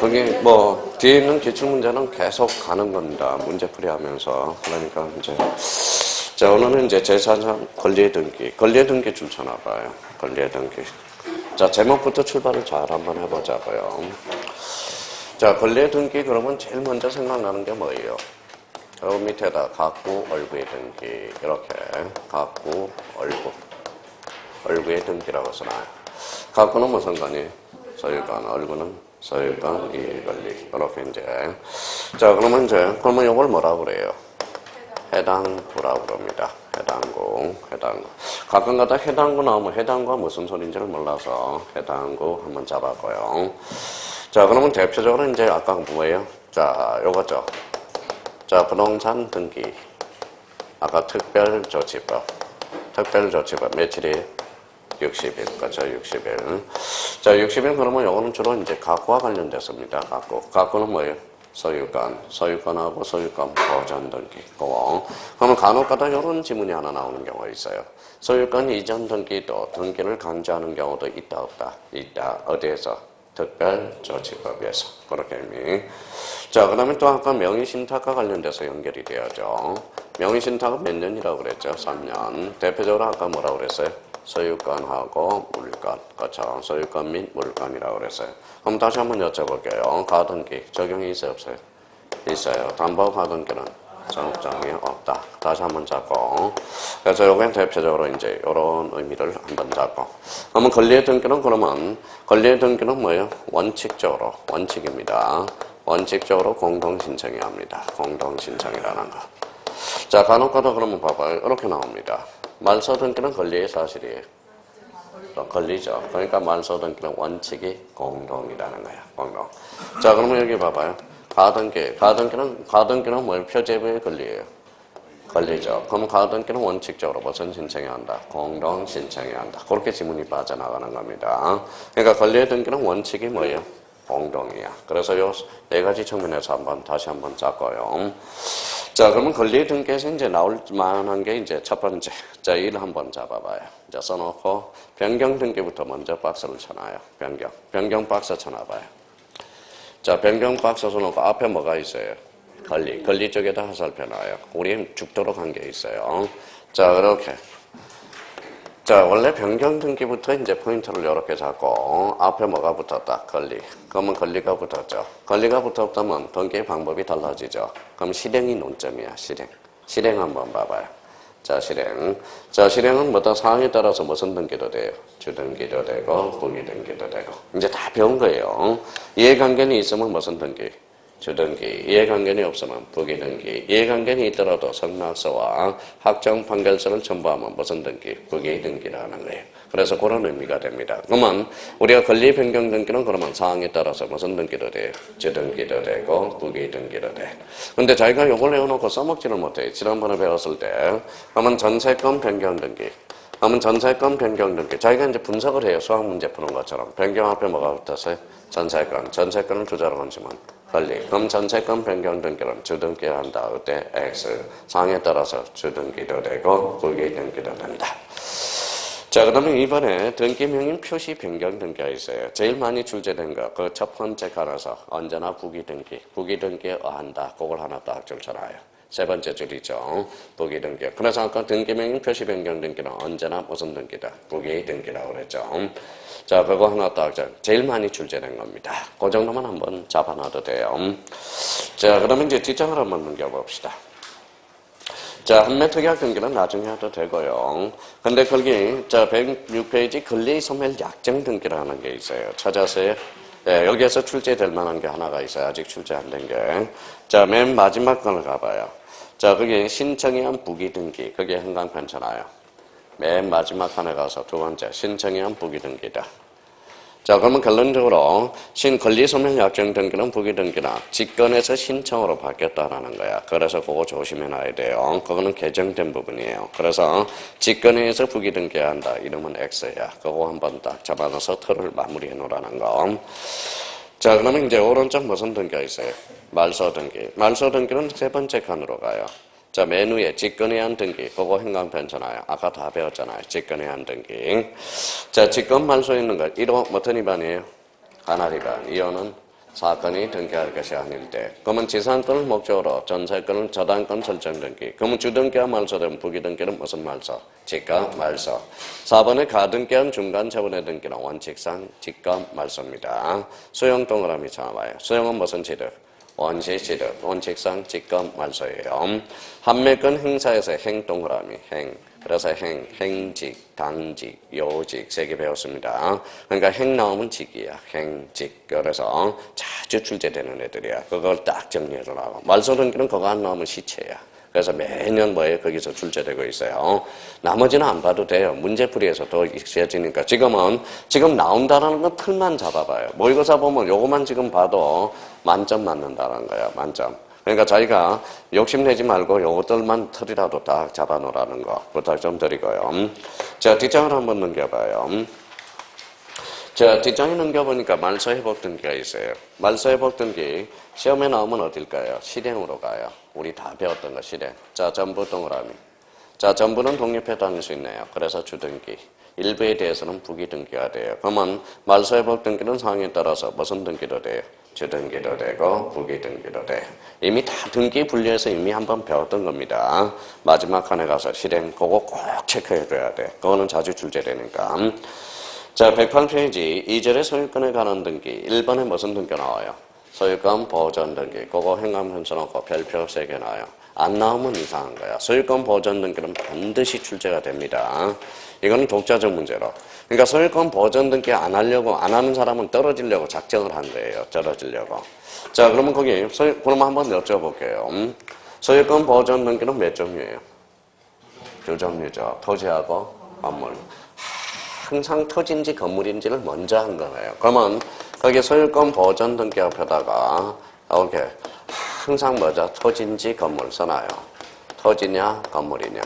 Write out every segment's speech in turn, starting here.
거기 뭐 뒤에 있는 기출문제는 계속 가는 겁니다. 문제풀이 하면서. 그러니까 이제 자, 오늘은 이제 제4장 권리의 등기. 권리의 등기 줄쳐나 봐요. 권리의 등기. 자, 제목부터 출발을 잘 한번 해보자고요. 자, 권리의 등기 그러면 제일 먼저 생각나는 게 뭐예요? 저 밑에다 갖고 얼구의 등기. 이렇게 갖고 얼구. 얼구의 등기라고 써놔요. 갖고는 무슨 관이? 소유권. 얼구는 소유권, 이익권리. 이렇게 이제. 자, 그러면 이걸 뭐라고 그래요? 해당구라고 그럽니다. 해당구. 가끔가다 해당구 나오면 해당구가 무슨 소리인지를 몰라서 해당구 한번 잡았고요. 자, 그러면 대표적으로 이제 아까 뭐예요? 자, 요거죠. 자, 부동산 등기. 아까 특별조치법. 특별조치법 며칠이? 60일. 그렇죠. 60일. 자, 60일 그러면 요거는 주로 이제 갖고와 관련됐습니다. 갖고는 뭐예요? 소유권하고 소유권 보전 등기. 그러면 간혹가다 이런 지문이 하나 나오는 경우가 있어요. 소유권 이전 등기도 등기를 강조하는 경우도 있다, 없다? 있다. 어디에서? 특별조치법에서. 그렇게 의미. 자, 그 다음에 또 아까 명의신탁과 관련돼서 연결이 되어야죠. 명의신탁은 몇 년이라고 그랬죠? 3년. 대표적으로 아까 뭐라고 그랬어요? 소유권하고 물권. 그렇죠. 소유권 및 물권이라고 그랬어요. 그럼 다시 한번 여쭤볼게요. 가등기 적용이 있어요, 없어요? 있어요. 담보 가등기는 적용이 없다. 다시 한번 잡고. 그래서 요건 대표적으로 이제 이런 의미를 한번 잡고. 그러면 권리의 등기는 권리의 등기는 뭐예요? 원칙입니다. 원칙적으로 공동신청해야 합니다. 공동신청이라는 거. 자, 간혹가다 그러면 봐봐요. 이렇게 나옵니다. 말소 등기는 권리의 사실이에요. 권리죠. 그러니까 말소 등기는 원칙이 공동이라는 거야. 공동. 자, 그러면 여기 봐봐요. 가등기는 뭐예요? 표제부의 권리예요. 권리죠. 그럼 가등기는 원칙적으로 무슨 신청해야 한다? 공동 신청해야 한다. 그렇게 지문이 빠져나가는 겁니다. 그러니까 권리의 등기는 원칙이 뭐예요? 공동이야. 그래서 요 네 가지 측면에서 다시 한번 잡고요. 자, 그러면 권리의 등기에서 이제 나올 만한 게 이제 첫 번째. 자, 이를 한번 잡아봐요. 자, 써놓고 변경 등기부터 먼저 박스를 쳐놔요. 변경 박스 쳐놔봐요. 자, 변경 박스 써놓고 앞에 뭐가 있어요? 권리 쪽에다 화살표 놔요. 우리 죽도록 한 게 있어요. 자, 이렇게. 자, 원래 변경 등기부터 이제 포인트를 이렇게 잡고 앞에 뭐가 붙었다? 권리. 그러면 권리가 붙었죠. 권리가 붙었다면 등기의 방법이 달라지죠. 그럼 실행이 논점이야. 실행 한번 봐봐요. 자, 실행은 뭐다? 사항에 따라서 무슨 등기도 돼요? 주등기도 되고 부기등기도 되고. 이제 다 배운 거예요. 이해관계는 있으면 무슨 등기? 주등기. 이해관계는 없으면 부기등기. 이해관계는 있더라도 성락서와 확정 판결서를 첨부하면 무슨 등기? 부기등기라는 거예요. 그래서 그런 의미가 됩니다. 그러면 우리가 권리 변경 등기는 그러면 사항에 따라서 무슨 등기도 돼요? 주등기도 되고 부기등기도 돼. 근데 자기가 이걸 외워놓고 써먹지를 못해요. 지난번에 배웠을 때 그러면 전세권 변경 등기. 그러면 전세권 변경 등기. 자기가 이제 분석을 해요. 수학 문제 푸는 것처럼. 변경 앞에 뭐가 붙었어요? 전세권을 주자로 건지면 권리. 그럼 전세권 변경 등기는 주등기를 한다. 그때 X. 사항에 따라서 주등기도 되고 부기등기도 된다. 자, 그러면 이번에 등기명인 표시 변경 등기가 있어요. 제일 많이 출제된 거, 그 첫 번째 칸에서 언제나 부기등기에 의한다. 그걸 하나 딱 줄쳐놔요. 세 번째 줄이죠. 부기등기. 그래서 아까 등기명인 표시 변경 등기는 언제나 무슨 등기다? 부기등기라고 그랬죠. 자, 그거 하나 딱 제일 많이 출제된 겁니다. 그 정도만 한번 잡아놔도 돼요. 자, 그러면 이제 뒷장을 한번 넘겨봅시다. 자, 한매특약 등기는 나중에 해도 되고요. 근데 거기, 자, 106페이지 권리 소멸 약정 등기라는 게 있어요. 찾아서요. 네, 여기에서 출제될 만한 게 하나가 있어요. 아직 출제 안 된 게. 자, 맨 마지막 건을 가봐요. 자, 거기 신청에 의한 부기등기. 그게 한강편 잖아요. 맨 마지막 칸에 가서 두 번째, 신청에 의한 부기등기다. 자, 그러면 결론적으로 권리소멸 약정 등기는 부기등기나 직권에서 신청으로 바뀌었다라는 거야. 그래서 그거 조심해놔야 돼요. 그거는 개정된 부분이에요. 그래서 직권에서 부기등기해야 한다. 이러면 X야. 그거 한번 딱 잡아놔서 틀을 마무리해 놓으라는 거. 자, 그러면 이제 오른쪽 무슨 등기가 있어요? 말소 등기. 말소 등기는 세 번째 칸으로 가요. 자, 맨 위에 직권에 의한 등기. 그거 행강편잖아요. 아까 다 배웠잖아요. 직권에 의한 등기. 자, 직권 말소에 있는 거. 1호 어떤 위반이에요? 관할 위반. 2호는 사건이 등기할 것이 아닐 때. 그러면 지상권을 목적으로 전세권을 저당권 설정 등기. 그러면 주등기와 말소된 부기등기는 무슨 말소? 지가 말소. 4번에 가등기한 중간 처분의 등기는 원칙상 지가 말소입니다. 수용 동그라미 잡아요. 수용은 무슨 취득? 원시 취득. 원칙상 지가 말소예요. 판매권 행사에서 행 동그라미 행. 그래서 행직, 당직, 요직 3개 배웠습니다. 그러니까 행 나오면 직이야. 행직. 그래서 자주 출제되는 애들이야. 그걸 딱 정리해주라고. 말소등기는 그거 안 나오면 시체야. 그래서 매년 뭐에 거기서 출제되고 있어요. 나머지는 안 봐도 돼요. 문제풀이에서 더 익숙해지니까. 지금 나온다라는 건 틀만 잡아봐요. 모의고사 보면 요거만 지금 봐도 만점 맞는다는 거야. 만점. 그러니까 자기가 욕심내지 말고 요것들만 틀이라도 딱 잡아놓으라는 거 부탁 좀 드리고요. 자, 뒷장을 한번 넘겨봐요. 자, 뒷장에 넘겨보니까 말소회복 등기가 있어요. 말소회복 등기 시험에 나오면 어딜까요? 실행으로 가요. 우리 다 배웠던 거 실행. 자, 전부 동그라미. 자, 전부는 독립해 다닐 수 있네요. 그래서 주등기. 일부에 대해서는 부기등기가 돼요. 그러면 말소회복 등기는 상황에 따라서 무슨 등기도 돼요? 주등기도 되고 부기등기도 돼. 이미 다 등기 분류해서 이미 한번 배웠던 겁니다. 마지막 칸에 가서 실행 그거 꼭 체크해줘야 돼. 그거는 자주 출제되니까. 자, 108페이지 2절에 소유권에 관한 등기. 1번에 무슨 등기 나와요? 소유권 보전 등기. 그거 행감편 써놓고 별표 3개 나와요. 안 나오면 이상한 거야. 소유권 보전 등기는 반드시 출제가 됩니다. 이거는 독자적 문제로. 그러니까 소유권 보전 등기 안 하려고, 안 하는 사람은 떨어지려고 작정을 한 거예요. 떨어지려고. 자, 그러면 그러면 한번 여쭤볼게요. 소유권 보전 등기는 몇 종류예요? 두 종류죠. 토지하고 건물. 항상 토지인지 건물인지를 먼저 한 거예요. 그러면 거기 소유권 보전 등기 앞에다가 이렇게 항상 뭐죠? 토지인지 건물 써놔요. 토지냐 건물이냐.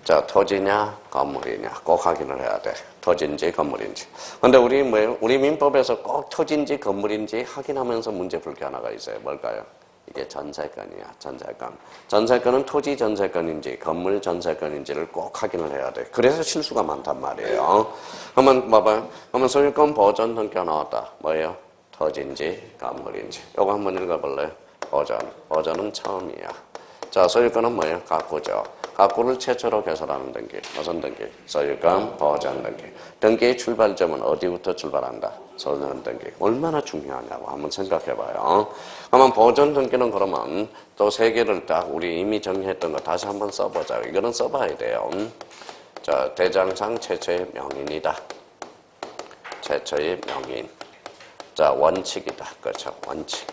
자, 토지냐 건물이냐 꼭 확인을 해야 돼. 토지인지 건물인지. 근데 우리 민법에서 꼭 토지인지 건물인지 확인하면서 문제 풀 게 하나가 있어요. 뭘까요? 이게 전세권이야. 전세권. 전세권은 토지 전세권인지 건물 전세권인지를 꼭 확인을 해야 돼. 그래서 실수가 많단 말이에요. 그러면 봐봐요. 그러면 소유권 보전 등기가 나왔다. 뭐예요? 토지인지 건물인지. 이거 한번 읽어볼래요? 보전. 보전은 처음이야. 자, 소유권은 뭐예요? 가구죠. 가구를 최초로 개설하는 등기. 무슨 등기? 소유권 보전 등기. 등기의 출발점은 어디부터 출발한다? 소유권 등기. 얼마나 중요하냐고 한번 생각해봐요. 그러면 보전 등기는 그러면 또 3개를 딱 우리 이미 정리했던 거 다시 한번 써보자. 이거는 써봐야 돼요. 자, 대장상 최초의 명인이다. 최초의 명인. 자, 원칙이다. 그렇죠. 원칙.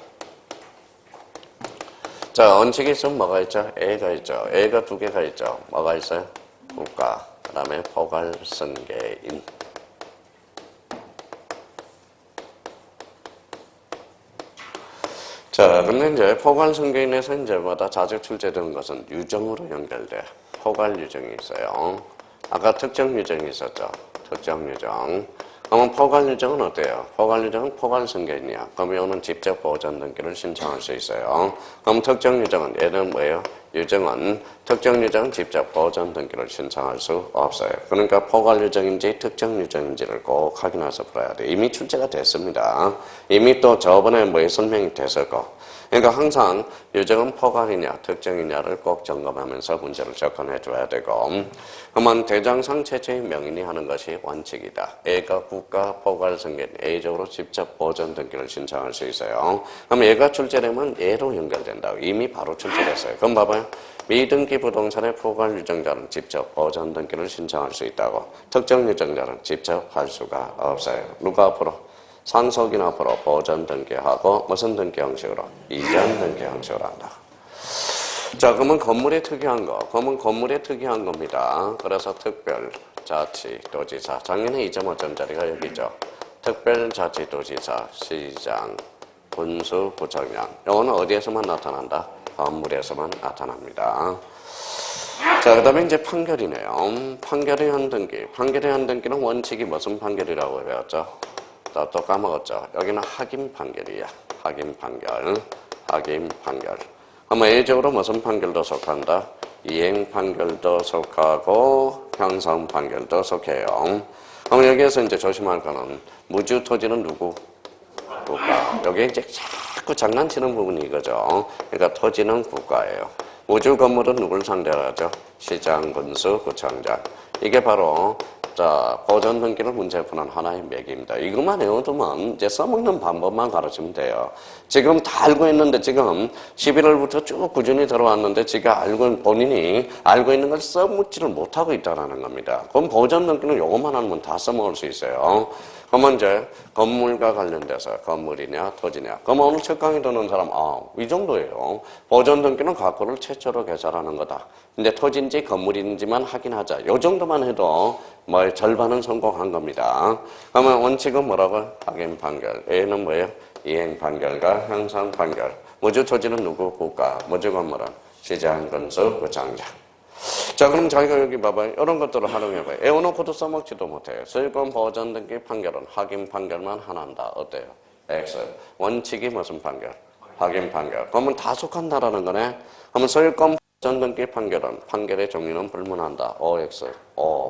자, 원칙이 있으면 뭐가 있죠? A가 있죠. A가 2개가 있죠. 뭐가 있어요? 국가. 그 다음에 포괄승계인. 자, 근데 이제 포괄승계인에서 이제 보다 자주 출제되는 것은 유정으로 연결돼. 포괄유정이 있어요. 아까 특정유정이 있었죠. 특정유정. 그러면 포괄유정은 어때요? 포괄유정은 포괄승계인이야. 그럼 이거는 직접 보전 등기를 신청할 수 있어요. 그럼 특정유정은 얘는 뭐예요? 유정은 특정유정은 직접 보전 등기를 신청할 수 없어요. 그러니까 포괄유정인지 특정유정인지를 꼭 확인해서 풀어야 돼. 이미 출제가 됐습니다. 이미 또 저번에 설명이 됐었고. 그러니까 항상 유정은 포괄이냐 특정이냐를 꼭 점검하면서 문제를 접근해 줘야 되고. 그러면 대장상 최초의 명인이 하는 것이 원칙이다. A가 국가 포괄승계인 A적으로 직접 보전 등기를 신청할 수 있어요. 그럼 얘가 출제되면 얘로 연결된다고. 이미 바로 출제됐어요. 그럼 봐봐요. 미등기 부동산의 포괄 유정자는 직접 보전 등기를 신청할 수 있다고. 특정 유정자는 직접 할 수가 없어요. 누가 앞으로? 상속인 앞으로 보전 등기하고 무슨 등기 형식으로? 이전 등기 형식으로 한다. 자, 그러면 건물에 특이한 거. 그러면 건물에 특이한 겁니다. 그래서 특별, 자치, 도지사. 작년에 2.5점짜리가 여기 있죠. 특별자치도지사, 시장, 군수, 구청장. 이거는 어디에서만 나타난다? 건물에서만 나타납니다. 자, 그 다음에 이제 판결이네요. 판결의 현등기. 판결의 현등기는 원칙이 무슨 판결이라고 배웠죠? 또 까먹었죠? 여기는 확인 판결이야. 확인 판결. 확인 판결. 그러면 A적으로 무슨 판결도 속한다? 이행 판결도 속하고 형성 판결도 속해요. 그럼 여기에서 이제 조심할 거는 무주 토지는 누구? 국가. 여기 이제 자꾸 장난치는 부분이 이거죠. 그러니까 토지는 국가예요. 우주 건물은 누굴 상대로 하죠? 시장, 군수, 구청장. 이게 바로 자, 보존 등기를 문제 푸는 하나의 맥입니다. 이것만 외워두면 이제 써먹는 방법만 가르치면 돼요. 지금 다 알고 있는데 지금 11월부터 쭉 꾸준히 들어왔는데 본인이 알고 있는 걸 써먹지를 못하고 있다는 겁니다. 그럼 보존 등기는 요것만 하면 다 써먹을 수 있어요. 그러면 이제 건물과 관련돼서 건물이냐 토지냐. 그러면 오늘 첫 강의 듣는 사람 이 정도예요. 보존 등기는 과거를 최초로 개설하는 거다. 근데 토지인지 건물인지만 확인하자. 요 정도만 해도 절반은 성공한 겁니다. 그러면 원칙은 뭐라고? 확인 판결. A는 뭐예요? 이행 판결과 형성 판결. 무주 토지는 누구? 국가. 무주 건물은 시장, 건수, 구청장. 자, 그럼 자기가 여기 봐봐요. 이런 것들을 활용해봐요. 외워놓고도 써먹지도 못해요. 소유권 보존 등기 판결은 확인 판결만 하나한다. 어때요? X. 원칙이 무슨 판결? 확인 판결. 그러면 다 속한다라는 거네. 그러면 소유권 보존 등기 판결은 판결의 종류는 불문한다. OX.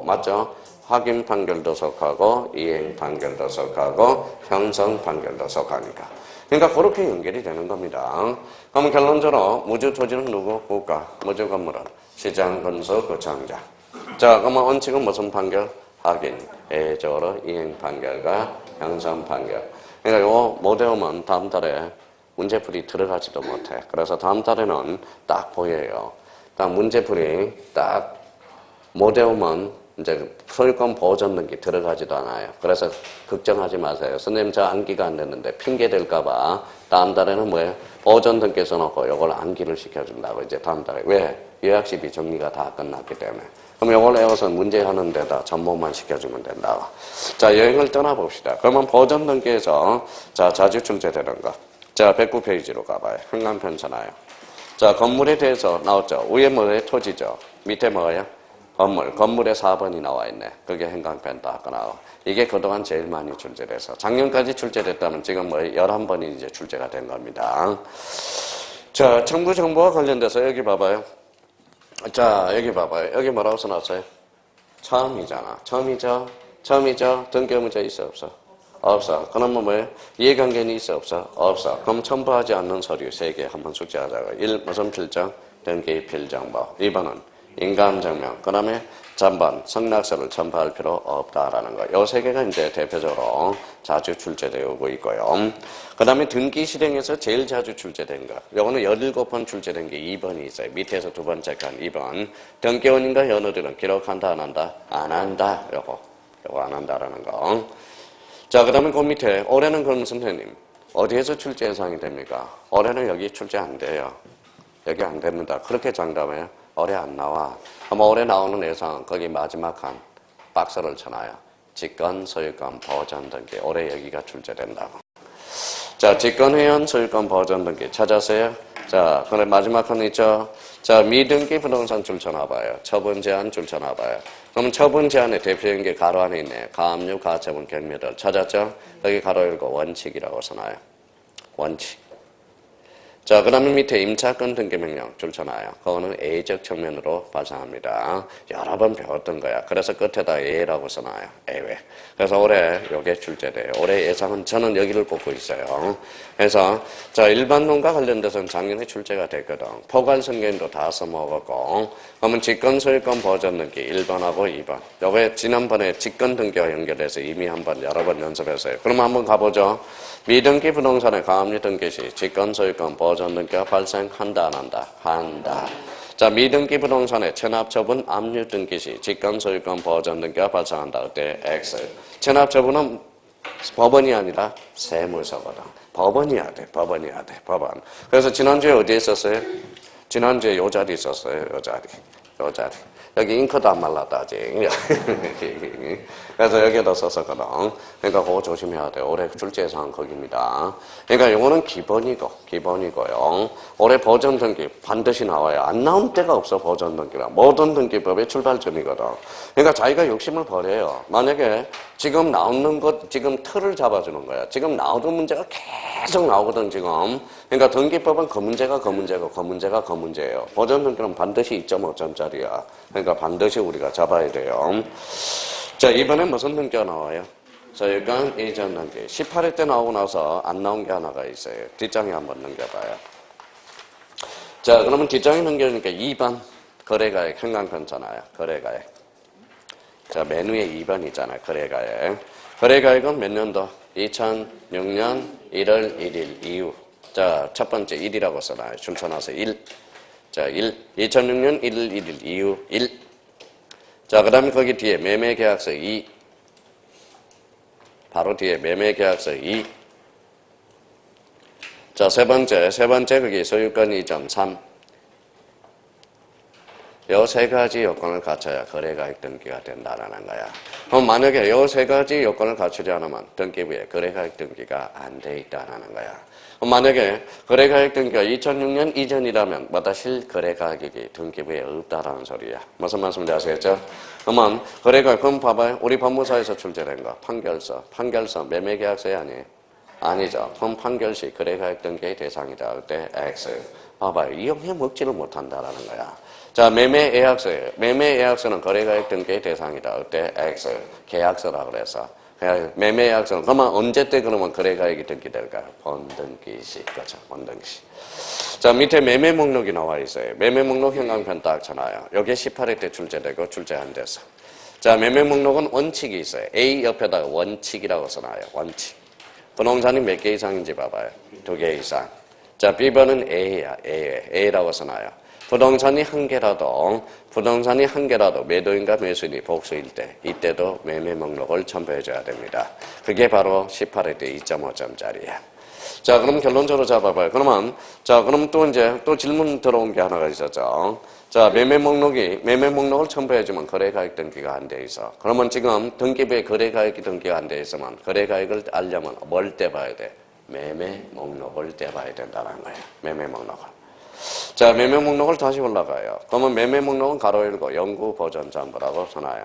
맞죠? 확인 판결도 속하고 이행 판결도 속하고 형성 판결도 속하니까. 그러니까 그렇게 연결이 되는 겁니다. 그러면 결론적으로 무주 토지는 누구? 국가. 무주 건물은 시장, 건수, 구청장. 자, 그러면 원칙은 무슨 판결? 확인, 예외적으로 이행 판결과 형성 판결. 그러니까 이거 못 외우면 다음 달에 문제풀이 들어가지도 못해. 그래서 다음 달에는 딱 보여요. 딱 문제풀이 딱 못 외우면 이제 소유권 보존 등기 들어가지도 않아요. 그래서 걱정하지 마세요. 선생님 저 암기가 안 됐는데 핑계 될까봐 다음 달에는 뭐예요? 보존 등기 써놓고 이걸 암기를 시켜준다고 이제 다음 달에. 왜? 요약식이 정리가 다 끝났기 때문에. 그럼 이걸 외워서 문제 하는 데다 전모만 시켜주면 된다고. 자, 여행을 떠나봅시다. 그러면 보존 등기에서 자, 자주 출제되는 거. 자, 109페이지로 가봐요. 흥남편찮아요. 자, 건물에 대해서 나왔죠. 위에 뭐예요? 토지죠. 밑에 뭐예요? 건물. 건물에 4번이 나와 있네. 그게 행강편 딱 나와. 이게 그동안 제일 많이 출제돼서. 작년까지 출제됐다면 지금 11번이 이제 출제가 된 겁니다. 자, 청구 정보와 관련돼서 여기 봐봐요. 자, 여기 봐봐요. 여기 뭐라고 써놨어요? 처음이잖아. 처음이죠? 등기 문제 있어, 없어? 없어. 그러면 뭐예요? 이해관계는 있어, 없어? 없어. 그럼 첨부하지 않는 서류 3개 한번 숙지하자고. 1. 무슨 필정? 등기 필정보. 2번은 인감증명. 그 다음에 잠번, 성락서를 첨부할 필요 없다라는 거. 요 3개가 이제 대표적으로 자주 출제되고 있고요. 그 다음에 등기 실행에서 제일 자주 출제된 거. 요거는 17번 출제된 게 2번이 있어요. 밑에서 두 번째 칸 2번. 등기원인과 연호들은 기록한다, 안 한다? 안 한다. 요거 안 한다라는 거. 자, 그 다음에 그 밑에 올해는 그럼 선생님 어디에서 출제 예상이 됩니까? 올해는 여기 출제 안 돼요. 여기 안 됩니다. 그렇게 장담해요. 올해 안 나와. 아마 올해 나오는 예상 거기 마지막 한 박스를 쳐놔요. 직권, 소유권, 보존 등기. 올해 여기가 출제된다고. 자, 직권회원, 소유권, 보존 등기 찾았어요? 자, 그래 마지막 한 있죠? 자, 미등기 부동산 줄쳐놔봐요. 처분 제한 줄쳐놔봐요. 그럼 처분 제한의 대표적인 게 가로 안에 있네. 가압류, 가처분, 경미들 찾았죠? 여기 가로 열고 원칙이라고 써놔요. 원칙. 자, 그 다음에 밑에 임차권 등기명령 줄쳐놔요. 그거는 A적 측면으로 발생합니다. 여러 번 배웠던 거야. 그래서 끝에다 A라고 써놔요. A외. 그래서 올해 요게 출제돼요. 올해 예상은 저는 여기를 꼽고 있어요. 그래서 자, 일반론과 관련돼서는 작년에 출제가 됐거든. 포괄성견도 다 써먹었고. 그러면 직권소유권 보존 등기 1번하고 2번. 요게 지난번에 직권 등기와 연결해서 이미 한번 여러 번 연습했어요. 그럼 한번 가보죠. 미등기 부동산의 가압류 등기 시 직권소유권 보존 등기가 발생한다, 안 한다? 한다. 자, 미등기 부동산의 체납처분 압류 등기 시 직권소유권 보존 등기가 발생한다. 그때 X. 체납처분은 법원이 아니라 세무서거든. 법원이어야 돼. 법원. 그래서 지난주에 어디에 있었어요? 지난주에 요 자리 있었어요. 요 자리. 여기 잉크도 안 말랐다, 아직. 그래서 여기에다 썼었거든. 그러니까 그거 조심해야 돼. 올해 출제 예상은 거기입니다. 그러니까 요거는 기본이고요. 올해 보존 등기 반드시 나와요. 안 나온 때가 없어, 보존 등기라. 모든 등기법의 출발점이거든. 그러니까 자기가 욕심을 버려요. 만약에 지금 나오는 것, 지금 틀을 잡아주는 거야. 지금 나오던 문제가 계속 나오거든, 지금. 그러니까 등기법은 그 문제가 그 문제고, 그 문제가 그 문제예요. 보존 등기는 반드시 2.5점짜리야. 그러니까 반드시 우리가 잡아야 돼요. 자, 이번에 무슨 등기가 나와요? 소유권 이전 등기. 18회 때 나오고 나서 안 나온 게 하나가 있어요. 뒷장에 한번 넘겨봐요. 자, 그러면 뒷장에 넘겨주니까 2번. 거래가액, 현황편잖아요. 거래가액. 자, 메뉴에 2번이잖아요. 거래가액. 거래가액은 몇 년도? 2006년 1월 1일 이후. 자, 첫 번째 1이라고 써놔요. 줄쳐놔서 1. 자, 1. 2006년 1월 1일 이후 1. 자, 그 다음에 거기 뒤에 매매계약서 2. 바로 뒤에 매매계약서 2. 자, 세 번째 거기 소유권 이전 3. 요 세 가지 요건을 갖춰야 거래가액 등기가 된다라는 거야. 그럼 만약에 요 세 가지 요건을 갖추지 않으면 등기부에 거래가액 등기가 안 돼 있다라는 거야. 그럼 만약에 거래가액 등기가 2006년 이전이라면 뭐다 실거래가액이 등기부에 없다라는 소리야. 무슨 말씀인지 아시겠죠? 그러면 거래가액, 그럼 봐봐요. 우리 법무사에서 출제된 거 판결서 매매계약서에 아니에요? 아니죠. 그럼 판결시 거래가액 등기의 대상이다. 그때 X. 봐봐요. 이용해 먹지를 못한다라는 거야. 자, 매매예약서예요. 매매예약서는 거래가액 등기의 대상이다. 그때 X. 계약서라 그래서. 매매예약서는 그러면 언제 때 그러면 거래가액이 등기될까요? 본등기시. 그렇죠. 본등기시. 자, 밑에 매매 목록이 나와 있어요. 매매 목록 현황편 딱 쳐놔요. 여기에 18회 때 출제되고 출제 안 돼서. 자, 매매 목록은 원칙이 있어요. A 옆에다가 원칙이라고 써놔요. 원칙. 부동산이 몇 개 이상인지 봐봐요. 2개 이상. 자, B번은 A야. A라고 써놔요. 부동산이 한 개라도 매도인과 매수인이 복수일 때, 이때도 매매 목록을 첨부해줘야 됩니다. 그게 바로 18회 때 2.5점짜리야. 자, 그럼 결론적으로 잡아봐요. 그러면, 자, 그럼 또 질문 들어온 게 하나가 있었죠. 자, 매매 목록을 첨부해주면 거래가액 등기가 안 돼 있어. 그러면 지금 등기부에 거래가액이 등기가 안 돼 있으면 거래가액을 알려면 뭘 떼봐야 돼? 매매 목록을 떼봐야 된다는 거예요. 매매 목록을. 자, 매매 목록을 다시 올라가요. 그러면 매매 목록은 가로 열고 연구 버전 장부라고 써놔요.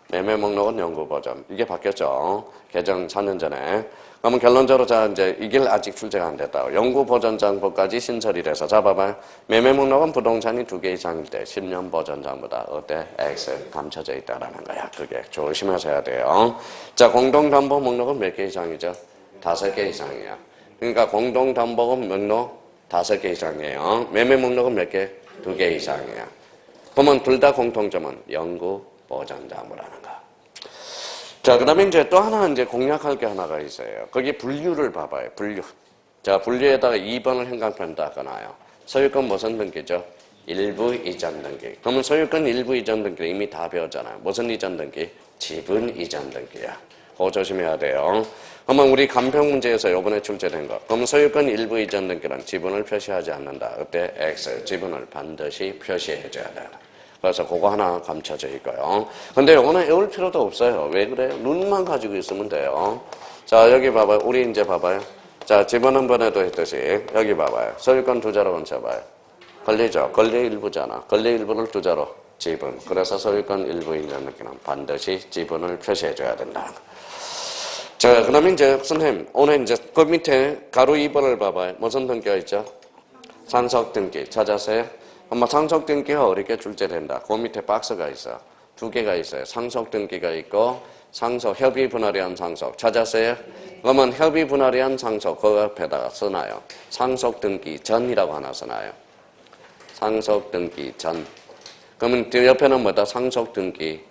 매매 목록은 연구 버전. 이게 바뀌었죠. 개정 4년 전에. 그러면 결론적으로 자, 이제 이게 아직 출제가 안 됐다. 연구 버전 장부까지 신설이 돼서 잡아봐요. 매매 목록은 부동산이 2개 이상일 때 10년 버전 장부다. 어때? X 감춰져 있다라는 거야. 그게 조심하셔야 돼요. 자, 공동담보 목록은 몇 개 이상이죠? 5개 이상이야. 그러니까 공동담보금 목록 5개 이상이에요. 매매 목록은 몇 개? 2개 이상이에요. 그러면 둘 다 공통점은 연구 보전자무라는 거. 자, 그 다음에 이제 또 하나 이제 공략할 게 하나가 있어요. 거기 분류를 봐봐요. 분류. 자, 분류에다가 2번을 행간편 닦아놔요. 소유권 무슨 등기죠? 일부 이전 등기. 그러면 소유권 일부 이전 등기 이미 다 배웠잖아요. 무슨 이전 등기? 지분 이전 등기야. 그거 조심해야 돼요. 그러면 우리 간평 문제에서 이번에 출제된 거. 그럼 소유권 일부 이전 등기는 지분을 표시하지 않는다. 그때 X, 지분을 반드시 표시해줘야 돼. 그래서 그거 하나 감춰져 있고요. 근데 이거는 외울 필요도 없어요. 왜 그래? 눈만 가지고 있으면 돼요. 자, 여기 봐봐요. 우리 이제 봐봐요. 자, 지분 한 번에도 했듯이 여기 봐봐요. 소유권 두 자로 얹혀봐요. 권리죠. 권리 일부잖아. 권리 일부를 두 자로 지분. 그래서 소유권 일부 이전 등기는 반드시 지분을 표시해줘야 된다. 자, 그 다음에 이제, 선생님, 오늘 이제 그 밑에 가로 2번을 봐봐요. 무슨 등기가 있죠? 상속 등기. 찾았어요? 아마 상속 등기가 어렵게 출제된다. 그 밑에 박스가 있어. 2개가 있어요. 상속 등기가 있고, 상속, 협의 분할이 한 상속. 찾았어요? 그러면 협의 분할이 한 상속, 그 옆에다가 써놔요. 상속 등기 전이라고 하나 써놔요. 상속 등기 전. 그러면 옆에는 뭐다? 상속 등기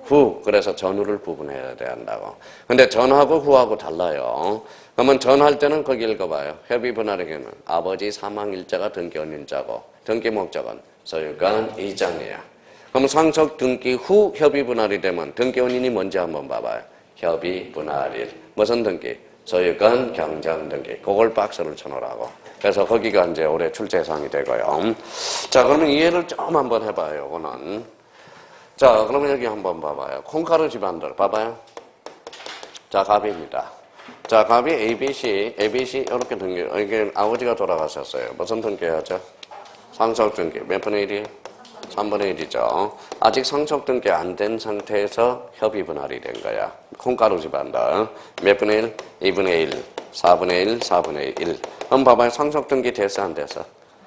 후. 그래서 전후를 구분해야 한다고. 근데 전하고 후하고 달라요. 그러면 전할 때는 거기 읽어봐요. 협의 분할에게는 아버지 사망일자가 등기원인자고 등기 목적은 소유권 이전이야. 그럼 상속 등기 후 협의 분할이 되면 등기원인이 뭔지 한번 봐봐요. 협의 분할일. 무슨 등기? 소유권 경정 등기. 그걸 박스를 쳐놓으라고. 그래서 거기가 이제 올해 출제사항이 되고요. 자, 그러면 이해를 좀 한번 해봐요. 이거는. 자, 그러면 여기 한번 봐봐요. 콩가루 집안들 봐봐요. 자, 갑입니다. 자, 갑이 ABC 이렇게 등기. 이게 아버지가 돌아가셨어요. 무슨 등기하죠? 상속 등기. 몇 분의 1이? 3분의 1이죠. 아직 상속 등기 안 된 상태에서 협의 분할이 된 거야. 콩가루 집안들. 몇 분의 1? 2분의 1, 4분의 1, 4분의 1. 그럼 봐봐요. 상속 등기 됐어, 안 됐어?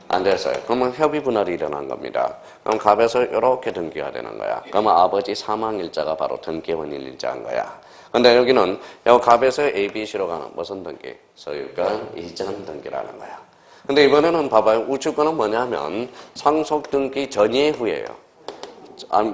안 됐어요. 그러면 협의 분할이 일어난 겁니다. 그럼 갑에서 이렇게 등기가 되는 거야. 그러면 아버지 사망일자가 바로 등기원인 일자인 거야. 근데 여기는 요 갑에서 A, B, C로 가는 무슨 등기? 소유권 이전 등기라는 거야. 근데 이번에는 봐봐요. 우측권은 뭐냐면 상속 등기 전이 후예요.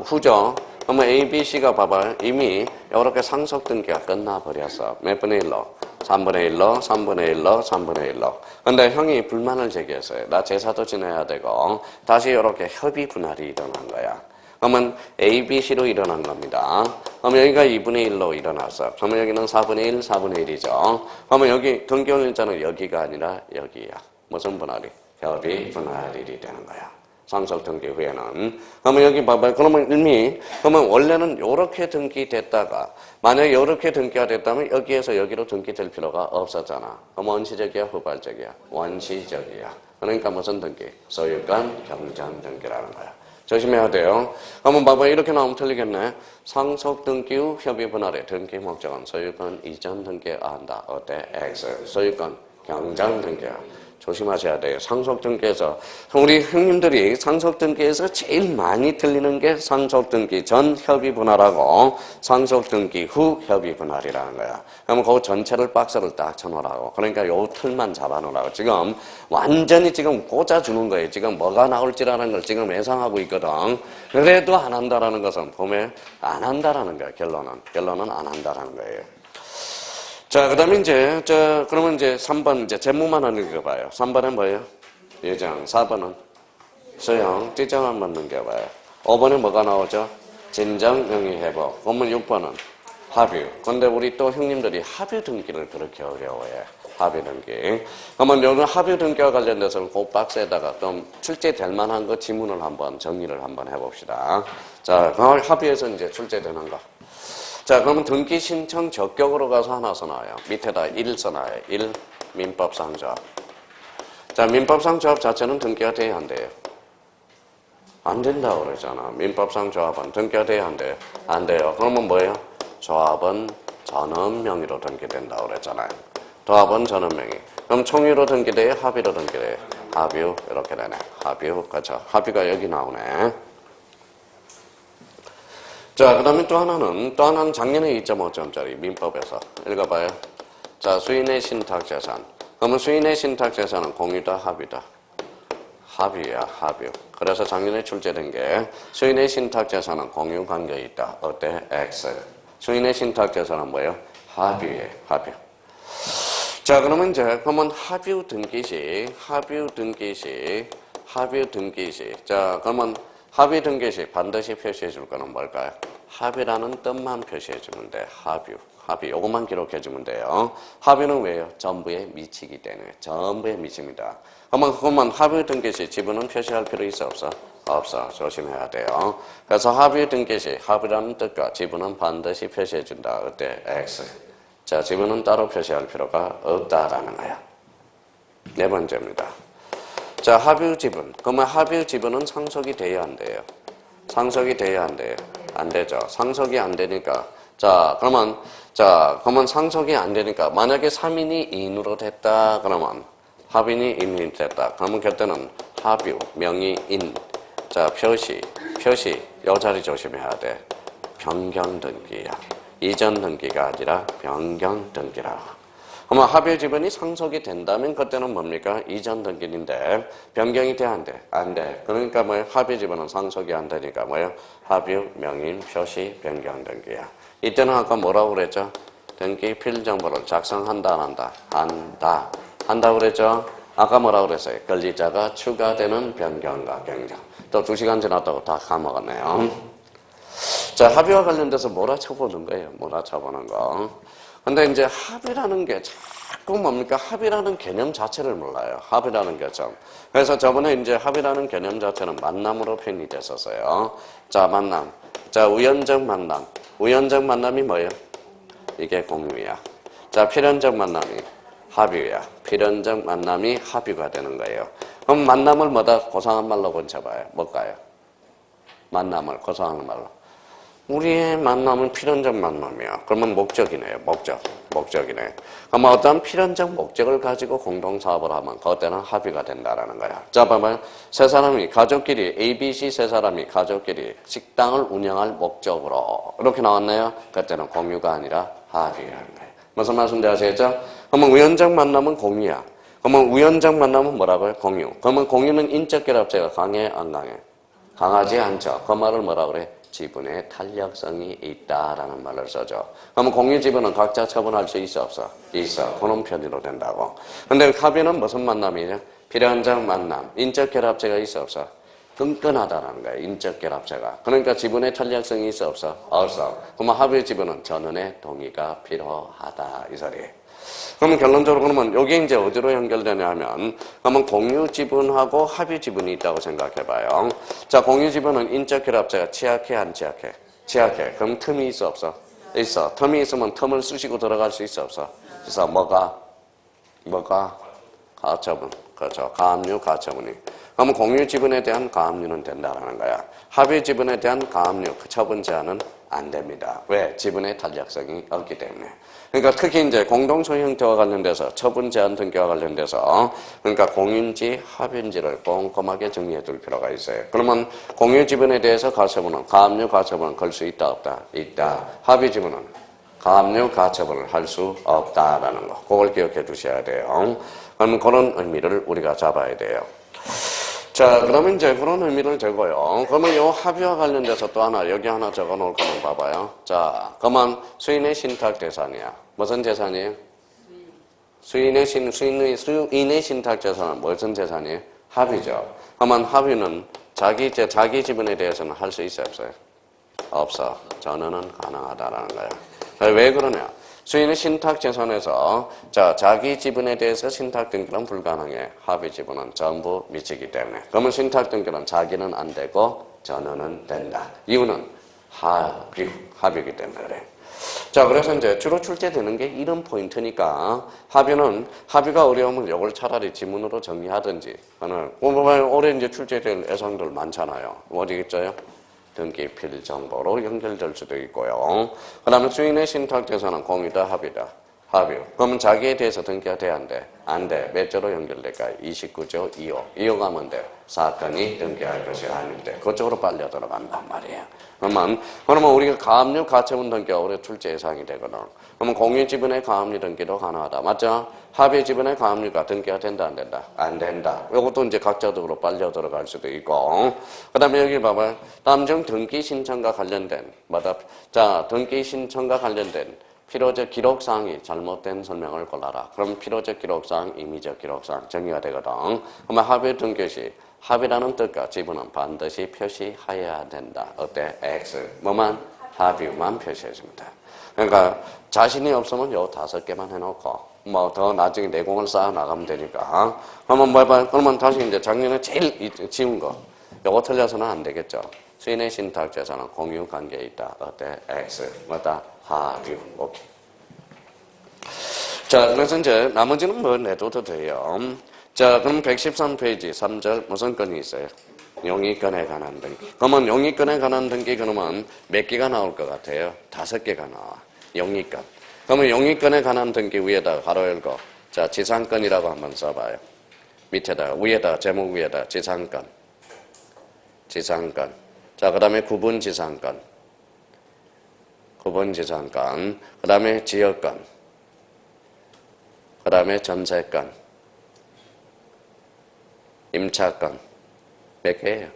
후죠. 그러면 A, B, C가 봐봐요. 이미 이렇게 상속 등기가 끝나버렸어. 몇 분의 1로? 3분의 1로, 3분의 1로, 3분의 1로. 근데 형이 불만을 제기했어요. 나 제사도 지내야 되고 다시 이렇게 협의 분할이 일어난 거야. 그러면 A, B, C로 일어난 겁니다. 그러면 여기가 2분의 1로 일어났어. 그러면 여기는 4분의 1, 4분의 1이죠. 그러면 여기 등기원일자는 여기가 아니라 여기야. 무슨 분할이? 협의 분할일이 되는 거야. 상속 등기 후에는. 그러면 여기 봐봐요. 그러면 원래는 요렇게 등기됐다가, 만약에 요렇게 등기가 됐다면 여기에서 여기로 등기될 필요가 없었잖아. 그럼 원시적이야, 후발적이야? 원시적이야. 그러니까 무슨 등기? 소유권 경정 등기라는 거야. 조심해야 돼요. 그러면 봐봐요. 이렇게 나오면 틀리겠네. 상속 등기 후 협의 분할의 등기 목적은 소유권 이전 등기에 한다. 어때? X. 소유권 경정 등기야. 조심하셔야 돼요. 상속등기에서 우리 형님들이 상속등기에서 제일 많이 틀리는 게 상속등기 전 협의분할하고 상속등기 후 협의분할이라는 거야. 그러면 그 전체를 박스를 딱 쳐놓으라고. 그러니까 요 틀만 잡아놓으라고. 지금 완전히 지금 꽂아주는 거예요. 지금 뭐가 나올지라는 걸 지금 예상하고 있거든. 그래도 안 한다라는 것은 보면 안 한다라는 거야. 결론은 안 한다라는 거예요. 자, 그 다음에 그러면 이제 3번, 제목만 하나 읽어봐요. 3번은 뭐예요? 예정. 4번은 수용, 띠정 한번 넘겨봐요. 5번에 뭐가 나오죠? 진정, 명의, 회복. 그러면 6번은 합의. 근데 우리 또 형님들이 합의 등기를 그렇게 어려워해. 합의 등기. 그러면 여기 합의 등기와 관련돼서는 그 박스에다가 좀 출제될 만한 거 지문을 한번 정리를 한번 해봅시다. 자, 합의에서 이제 출제되는 거. 자, 그러면 등기 신청 적격으로 가서 하나 써놔요. 밑에다 1 써놔요. 1, 민법상 조합. 자, 민법상 조합 자체는 등기가 돼야 한대요. 안 된다고 그러잖아. 민법상 조합은 등기가 돼야 한대요. 안 돼요. 그러면 뭐예요? 조합은 전원 명의로 등기된다고 그랬잖아요. 조합은 전원 명의. 그럼 총유로 등기돼요? 합의로 등기돼요? 합의, 이렇게 되네. 합의, 그렇죠. 합의가 여기 나오네. 자, 그 다음에 또 하나는 작년에 2.5점짜리 민법에서 읽어봐요. 자, 수인의 신탁재산. 그러면 수인의 신탁재산은 공유다, 합의다? 합의야, 합의. 그래서 작년에 출제된 게 수인의 신탁재산은 공유 관계에 있다. 어때? X. 수인의 신탁재산은 뭐예요? 합의에, 합의. 자, 그러면 합의 등기 시. 자, 그러면 합의 등기 시 반드시 표시해 줄 거는 뭘까요? 합의라는 뜻만 표시해 주면 돼. 합의. 요것만 기록해 주면 돼요. 합의는 왜요? 전부에 미치기 때문에. 전부에 미칩니다. 그러면 합의 등기 시 지분은 표시할 필요 있어? 없어? 없어. 조심해야 돼요. 그래서 합의 등기 시 합의라는 뜻과 지분은 반드시 표시해 준다. 어때? X. 자, 지분은 따로 표시할 필요가 없다라는 거야. 네 번째입니다. 자, 합의 지분. 그러면 합의 지분은 상속이 돼야 안 돼요? 상속이 돼야 안 돼요? 안 되죠. 상속이 안 되니까. 그러면 상속이 안 되니까 만약에 3인이 2인으로 됐다. 그러면 합인이 2인이 됐다. 그러면 그때는 합의, 명의인. 자, 표시. 요 자리 조심해야 돼. 변경 등기야. 이전 등기가 아니라 변경 등기라. 그러면 합의 지분이 상속이 된다면 그때는 뭡니까? 이전 등기인데 변경이 돼? 안 돼? 안 돼. 그러니까 뭐예요? 합의 지분은 상속이 안 되니까 뭐예요? 합의, 명인, 표시, 변경 등기야. 이때는 아까 뭐라고 그랬죠? 등기 필정보를 작성한다, 안 한다? 한다. 한다고 그랬죠? 아까 뭐라고 그랬어요? 권리자가 추가되는 변경과 변경. 또 2시간 지났다고 다 까먹었네요. 자, 합의와 관련돼서 몰아쳐보는 거예요. 몰아쳐보는 거. 근데 이제 합의라는 게 자꾸 뭡니까? 합의라는 개념 자체를 몰라요. 합의라는 게 좀. 그래서 저번에 이제 합의라는 개념 자체는 만남으로 표현이 됐었어요. 자, 만남. 자, 우연적 만남. 우연적 만남이 뭐예요? 이게 공유야. 자, 필연적 만남이 합의야. 필연적 만남이 합의가 되는 거예요. 그럼 만남을 뭐다 고상한 말로 고쳐봐요. 뭘까요? 만남을 고상한 말로. 우리의 만남은 필연적 만남이야. 그러면 목적이네요. 목적이네. 그러면 어떤 필연적 목적을 가지고 공동사업을 하면 그때는 합의가 된다라는 거야. 자, 봐봐요. 세 사람이 가족끼리 A, B, C 세 사람이 가족끼리 식당을 운영할 목적으로 이렇게 나왔나요? 그때는 공유가 아니라 합의라는 거예요. 무슨 말씀인지 아시겠죠? 그러면 우연적 만남은 공유야. 그러면 우연적 만남은 뭐라고요? 공유. 그러면 공유는 인적 결합체가 강해 안 강해? 강하지 않죠. 그 말을 뭐라 그래? 지분의 탄력성이 있다라는 말을 써죠. 그러면 공유 지분은 각자 처분할 수 있어 없어? 있어. 그런 편의로 된다고. 근데 합의는 무슨 만남이냐? 필연적 만남. 인적 결합체가 있어 없어? 끈끈하다라는 거예요. 인적 결합체가. 그러니까 지분의 탄력성이 있어 없어? 없어. 그러면 합의 지분은 전원의 동의가 필요하다 이 소리예요. 그러면 결론적으로 그러면 여기 이제 어디로 연결되냐 하면 그러면 공유 지분하고 합의 지분이 있다고 생각해봐요. 자, 공유 지분은 인적 결합체가 취약해 안 취약해? 취약해. 그럼 틈이 있어 없어? 있어. 틈이 있으면 틈을 쑤시고 들어갈 수 있어 없어? 그래서 뭐가? 가처분. 그렇죠. 가압류, 가처분이. 그러면 공유 지분에 대한 가압류는 된다라는 거야. 합의 지분에 대한 가압류, 그 처분 제한은 안 됩니다. 왜? 지분의 탄력성이 없기 때문에. 그러니까 특히 이제 공동소유 형태와 관련돼서 처분 제한 등기와 관련돼서 그러니까 공유인지 합의인지를 꼼꼼하게 정리해 둘 필요가 있어요. 그러면 공유 지분에 대해서 가처분은 가압류 가처분을 걸 수 있다 없다? 있다. 합의 지분은 가압류 가처분을 할 수 없다라는 거. 그걸 기억해 두셔야 돼요. 그러면 그런 의미를 우리가 잡아야 돼요. 자, 그러면 이제 그런 의미를 적어요. 그러면 이 합의와 관련돼서 또 하나, 여기 하나 적어 놓을 거면 봐봐요. 자, 그러면 수인의 신탁 재산이야. 무슨 재산이에요? 수인의 신탁 재산은 무슨 재산이에요? 합의죠. 그러면 합의는 자기 지분에 대해서는 할 수 있어요, 없어요? 없어. 전원은 가능하다라는 거야. 왜 그러냐? 수인의 신탁 재산에서 자기 지분에 대해서 신탁 등기는 불가능해. 합의 지분은 전부 미치기 때문에. 그러면 신탁 등기는 자기는 안 되고 전원은 된다. 이유는 합의이기 때문에 그래. 자, 그래서 이제 주로 출제되는 게 이런 포인트니까 합의가 어려우면 이걸 차라리 지문으로 정리하든지 올해 이제 출제될 예상들 많잖아요. 어디겠어요? 등기필 정보로 연결될 수도 있고요. 그 다음에 수인의 신탁재산은 공유다 합의다? 합의. 그러면 자기에 대해서 등기가 돼 안 돼? 안 돼. 몇 조로 연결될까요? 29조 2호. 이어가면 돼. 사건이 등기할 것이 아닌데 그쪽으로 빨려 들어간단 말이에요. 그러면 우리가 가압류 가처분 등기가 올해 출제 예상이 되거든. 그러면 공유 지분의 가압류 등기도 가능하다. 맞죠? 합의 지분의 가압류가 등기가 된다 안 된다? 안 된다. 이것도 이제 각자적으로 빨려 들어갈 수도 있고. 그 다음에 여기 봐봐요. 다음 중 등기 신청과 관련된 등기 신청과 관련된 필요적 기록사항이 잘못된 설명을 골라라. 그럼 필요적 기록사항, 임의적 기록사항 정의가 되거든. 그러면 합의 등기 시 합의라는 뜻과 지분은 반드시 표시하여야 된다. 어때? X. 합의만 표시해줍니다. 그러니까 자신이 없으면 요 5개만 해놓고 더 나중에 내공을 쌓아 나가면 되니까. 그러면 다시 이제 작년에 제일 지운 거. 요거 틀려서는 안 되겠죠. 수인의 신탁 재산은 공유 관계에 있다. 어때? X. 합의. 오케이. 자, 그래서 이제 나머지는 뭐 내둬도 돼요. 자, 그럼 113페이지 3절 무슨 건이 있어요? 용의건에 관한 등기. 그러면 용의건에 관한 등기 그러면 몇 개가 나올 것 같아요? 5개가 나와. 용의건. 그러면 용의건에 관한 등기 위에다가 가로 열고 자, 지상건이라고 한번 써봐요. 위에다 제목 위에다 지상건. 자, 그 다음에 구분지상건. 그 다음에 지역건. 그 다음에 전세건. 임차건. 몇 개예요?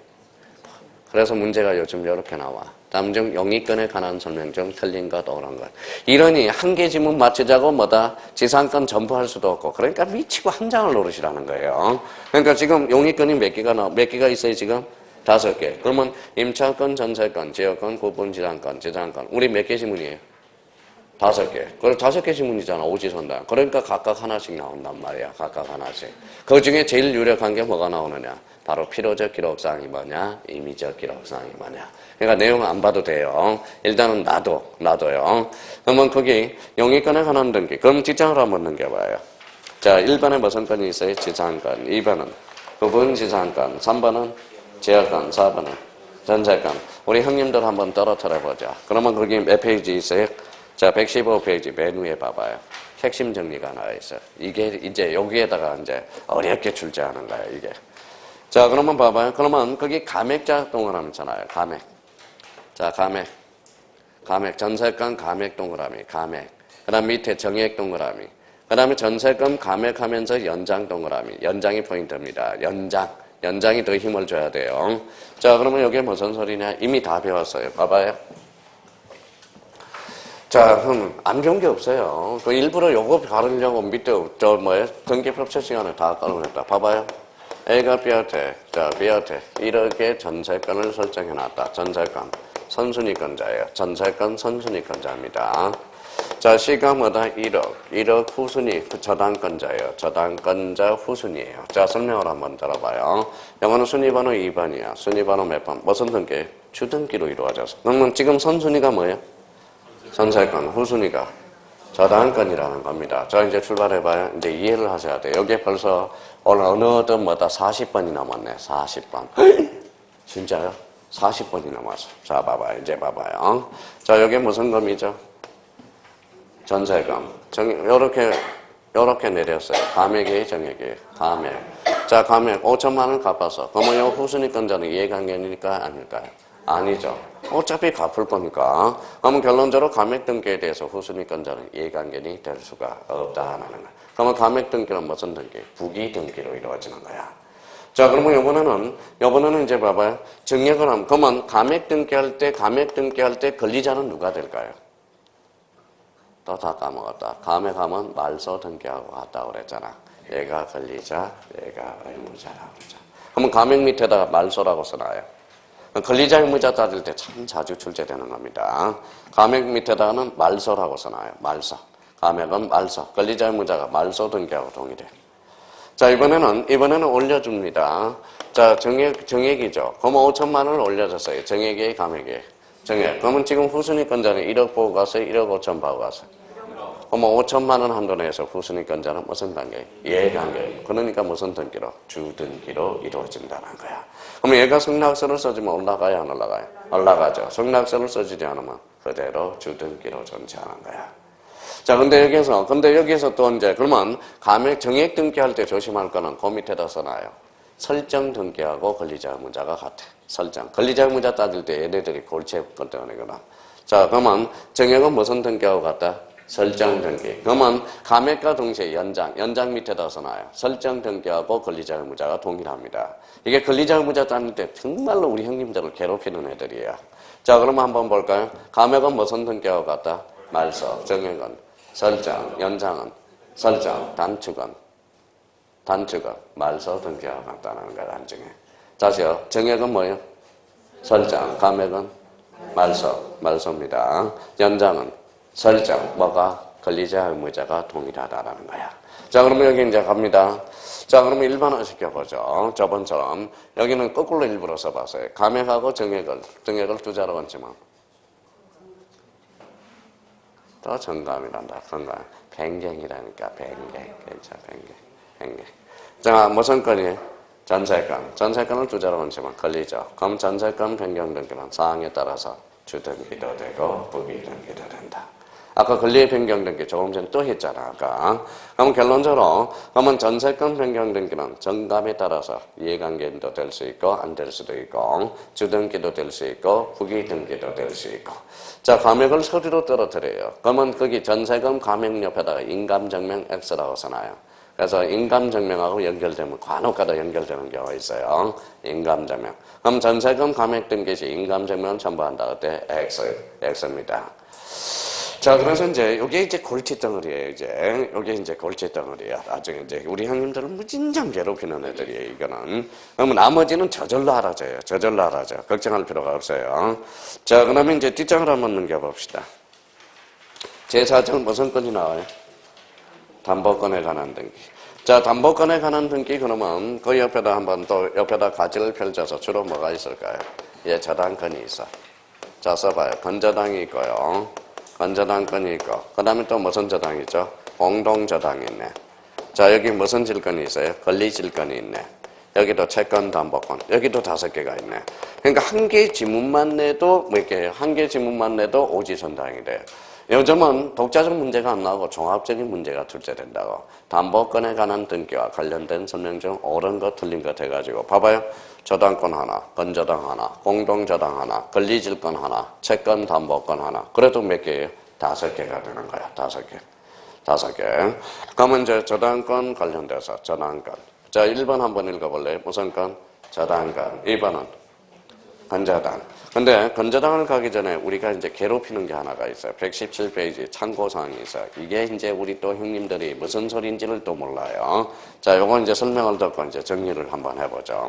그래서 문제가 요즘 이렇게 나와. 다음 중 용의건에 관한 설명 중 틀린 것, 옳은 것. 이러니 한 개 지문 맞추자고 지상권 전부 할 수도 없고. 그러니까 미치고 한 장을 노릇이라는 거예요. 그러니까 지금 용의건이 몇 개가 있어요, 지금? 5개. 그러면 임차권, 전세권, 지역권, 구분지상권, 지상권. 우리 몇 개 지문이에요? 5개. 그걸 5개 지문이잖아, 오지선당. 그러니까 각각 하나씩 나온단 말이야, 각각 하나씩. 그 중에 제일 유력한 게 뭐가 나오느냐? 바로 필요적 기록사항이 뭐냐? 임의적 기록사항이 뭐냐? 그러니까 내용 안 봐도 돼요. 일단은 놔둬요. 그러면 거기 용의건에 관한 등기. 그럼 직장을 한번 넘겨봐요. 자, 1번에 무슨 건이 있어요? 지상권. 2번은 구분지상권. 3번은 지역권. 4번은 전세금. 우리 형님들 한번 떨어뜨려 보자. 그러면 거기 몇 페이지 있어요? 자, 115페이지 맨 위에 봐봐요. 핵심 정리가 나와 있어요. 이게 이제 여기에다가 이제 어렵게 출제하는 거예요, 이게. 자, 그러면 봐봐요. 그러면 거기 가맥자 동그라미 있잖아요. 가맥. 자, 가맥. 가맥. 전세금 가맥 동그라미. 가맥. 그 다음 밑에 정액 동그라미. 그 다음에 전세금 가맥하면서 연장 동그라미. 연장이 포인트입니다. 연장. 연장이 더 힘을 줘야 돼요. 자, 그러면 이게 무슨 소리냐? 이미 다 배웠어요. 봐봐요. 자, 그럼 안 배운 게 없어요. 그 일부러 요거 가르려고 밑에 등기법칙 시간에 다 깔아냈다. 봐봐요. A가 B한테, 자, B한테 이렇게 전세권을 설정해놨다. 전세권. 선순위권자예요. 전세권 선순위권자입니다. 자, C가 뭐다? 1억. 1억 후순위, 저당권자예요. 저당권자 후순위예요. 자, 설명을 한번 들어봐요. 영어는 순위번호 2번이야. 순위번호 몇 번? 무슨 등기? 주등기로 이루어져서. 그러면 지금 선순위가 뭐예요? 전세권, 후순위가 저당권이라는 겁니다. 자, 이제 출발해봐요. 이제 이해를 하셔야 돼요. 여기에 벌써 어느덧 뭐다 40번이 넘었네. 40번. 진짜요? 40번이 넘었어. 자, 봐봐요. 이제 봐봐요. 자, 여기 무슨 검이죠? 전세금. 요렇게 내렸어요. 감액이 정액이. 감액. 자, 감액 5천만 원 갚아서. 그러면 요 후순위권자는 이해관계니까 아닐까요? 아니죠. 어차피 갚을 거니까. 그러면 결론적으로 감액 등기에 대해서 후순위권자는 이해관계니 될 수가 없다는 거야. 그러면 감액 등기는 무슨 등기? 부기 등기로 이루어지는 거야. 자, 그러면 요번에는 이제 봐봐요. 정액을 하면, 그러면 감액 등기할 때 권리자는 누가 될까요? 또 다 까먹었다. 감액하면 말소 등기하고 같다고 그랬잖아. 얘가 권리자, 얘가 의무자라고 그랬잖아. 그러면 감액 밑에다가 말소라고 써놔요. 권리자 의무자 따질 때 참 자주 출제되는 겁니다. 감액 밑에다가는 말소라고 써놔요. 말소. 감액은 말소. 권리자 의무자가 말소 등기하고 동일해. 자, 이번에는 올려줍니다. 자, 정액이죠. 그러면 5천만 원을 올려줬어요. 정액이 감액이. 정액. 그러면 지금 후순위권자는 1억 보고 갔어요. 1억 5천 보고 갔어요. 그러면 5천만 원 한도 내에서 후순위권자는 무슨 관계? 이해관계. 그러니까 무슨 등기로? 주등기로 이루어진다는 거야. 그럼 얘가 성락서를 써주면 올라가요, 안 올라가요? 올라가죠. 성락서를 써주지 않으면 그대로 주등기로 존재하는 거야. 자, 근데 여기서 또 이제, 그러면 감액 정액 등기할 때 조심할 거는 그 밑에다 써놔요. 설정 등기하고 권리자 의무자가 같아. 설정. 권리자 의무자 따질 때 얘네들이 골치 때문이구나. 자, 그러면 정액은 무슨 등기하고 같다? 설정 등기. 그러면 감액과 동시에 연장 밑에다 써놔요. 설정 등기하고 권리자 의무자가 동일합니다. 이게 권리자 의무자 따질 때 정말로 우리 형님들을 괴롭히는 애들이에요. 자, 그러면 한번 볼까요? 감액은 무슨 등기하고 같다? 말소. 정액은 설정. 연장은 설정. 단축은 말소 등기하고 같다는 거야, 단중에. 다시요. 정액은 뭐예요? 설정. 감액은 말소입니다. 연장은 설정. 뭐가? 권리자 의무자가 동일하다라는 거야. 자, 그러면 여기 이제 갑니다. 자, 그러면 일반화 시켜보죠. 저번처럼. 여기는 거꾸로 일부러 써봤어요. 감액하고 정액을 두 자로 얹지만. 또 정감이란다. 정감. 변경이라니까. 변경. 괜찮아. 변경. 자, 무슨 건이에요? 전세권. 전세권을 두 자로 얹지만 걸리죠. 그럼 전세권 변경 등기는 사항에 따라서 주등기도 되고 부기등기도 된다. 아까 권리의 변경 등기 조금 전에 또 했잖아. 아까. 그럼 결론적으로 그러면 전세권 변경 등기는 정감에 따라서 이해관계도 될 수 있고 안 될 수도 있고 주등기도 될 수 있고 부기등기도 될 수 있고. 자, 감액을 서류로 떨어뜨려요. 그러면 거기 전세금 감액 옆에다가 인감증명 X라고 써놔요. 그래서 인감증명하고 연결되면 간혹가다 연결되는 경우가 있어요. 인감증명. 그럼 전세금 감액 등기 시 인감증명을 첨부한다. 그때 X입니다. 자, 그래서 이제 요게 이제 골칫덩어리예요. 요게 이제 골칫덩어리야. 나중에 이제 우리 형님들은 무진장 괴롭히는 애들이에요. 이거는. 그러면 나머지는 저절로 알아져요. 걱정할 필요가 없어요. 자, 그러면 이제 뒷장을 한번 넘겨봅시다. 제4장 무슨 건이 나와요? 담보권에 관한 등기. 자, 담보권에 관한 등기 그러면 그 옆에다 한번 또 옆에다 가지를 펼쳐서 주로 뭐가 있을까요? 예, 저당권이 있어. 자, 써봐요. 건저당이 있고요. 건저당권이 있고, 그 다음에 또 무슨 저당이 있죠? 공동저당이 있네. 자, 여기 무슨 질권이 있어요? 권리질권이 있네. 여기도 채권, 담보권. 여기도 5개가 있네. 그러니까 한 개 지문만 내도 뭐 이렇게 한 개 지문만 내도 오지선당이 돼. 요즘은 독자적 문제가 안 나오고 종합적인 문제가 출제된다고. 담보권에 관한 등기와 관련된 설명 중 옳은 것 틀린 것 해가지고 봐봐요. 저당권 하나, 건저당 하나, 공동저당 하나, 권리질권 하나, 채권 담보권 하나. 그래도 몇 개예요? 5개가 되는 거야. 5개. 5개. 그러면 이제 저당권 관련돼서 저당권. 자, 1번 한번 읽어볼래요? 무슨 건? 저당권. 2번은 건저당. 근데 건저당을 가기 전에 우리가 이제 괴롭히는 게 하나가 있어요. 117페이지 참고사항이 있어요. 이게 이제 우리 또 형님들이 무슨 소리인지를 또 몰라요. 자, 요건 이제 설명을 듣고 이제 정리를 한번 해보죠.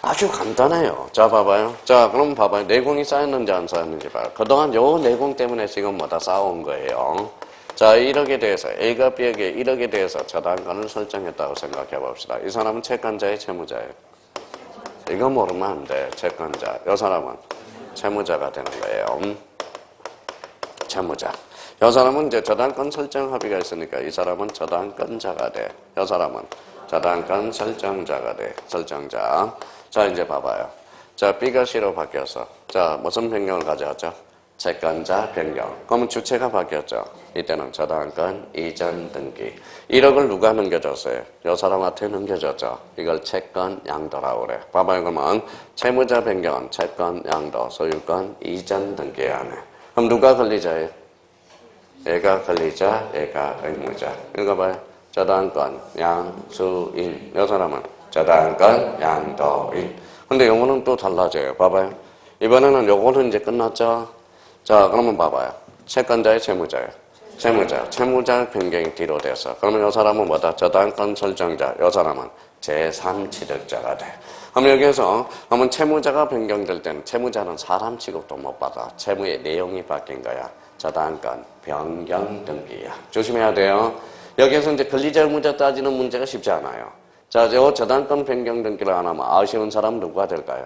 아주 간단해요. 자, 봐봐요. 자, 그럼 봐봐요. 내공이 쌓였는지 안 쌓였는지 봐요. 그동안 요 내공 때문에 지금 뭐다 쌓아온 거예요. 자, 1억에 대해서, A가 B에게 1억에 대해서 저당권을 설정했다고 생각해 봅시다. 이 사람은 채권자의 채무자예요. 이거 모르면 안 돼. 채권자. 이 사람은 채무자가 되는 거예요. 채무자. 이 사람은 이제 저당권 설정 합의가 있으니까 이 사람은 저당권자가 돼. 이 사람은 저당권 설정자가 돼. 설정자. 자, 이제 봐봐요. 자, B가 C로 바뀌었어. 자, 무슨 변경을 가져왔죠? 채권자 변경. 그러면 주체가 바뀌었죠. 이때는 저당권 이전 등기. 1억을 누가 넘겨줬어요? 이 사람한테 넘겨줬죠. 이걸 채권 양도라고 그래. 봐봐요. 그러면 채무자 변경은 채권 양도, 소유권 이전 등기해야 하네. 그럼 누가 권리자예요? 얘가 권리자, 얘가 의무자. 읽어봐요. 저당권 양수인. 이 사람은 저당권 양도인. 근데 요거는 또 달라져요. 봐봐요. 이번에는 요거는 이제 끝났죠. 자, 그러면 봐봐요. 채권자의 채무자예요. 채무자 변경이 뒤로 돼서. 그러면 이 사람은 뭐다? 저당권 설정자. 이 사람은 제3취득자가 돼. 그럼 여기에서 한번 채무자가 변경될 때는 채무자는 사람 취급도 못 받아. 채무의 내용이 바뀐 거야. 저당권 변경 등기야. 조심해야 돼요. 여기에서 이제 권리자 의무자 따지는 문제가 쉽지 않아요. 자, 저당권 변경 등기를 안 하면 아쉬운 사람은 누가 될까요?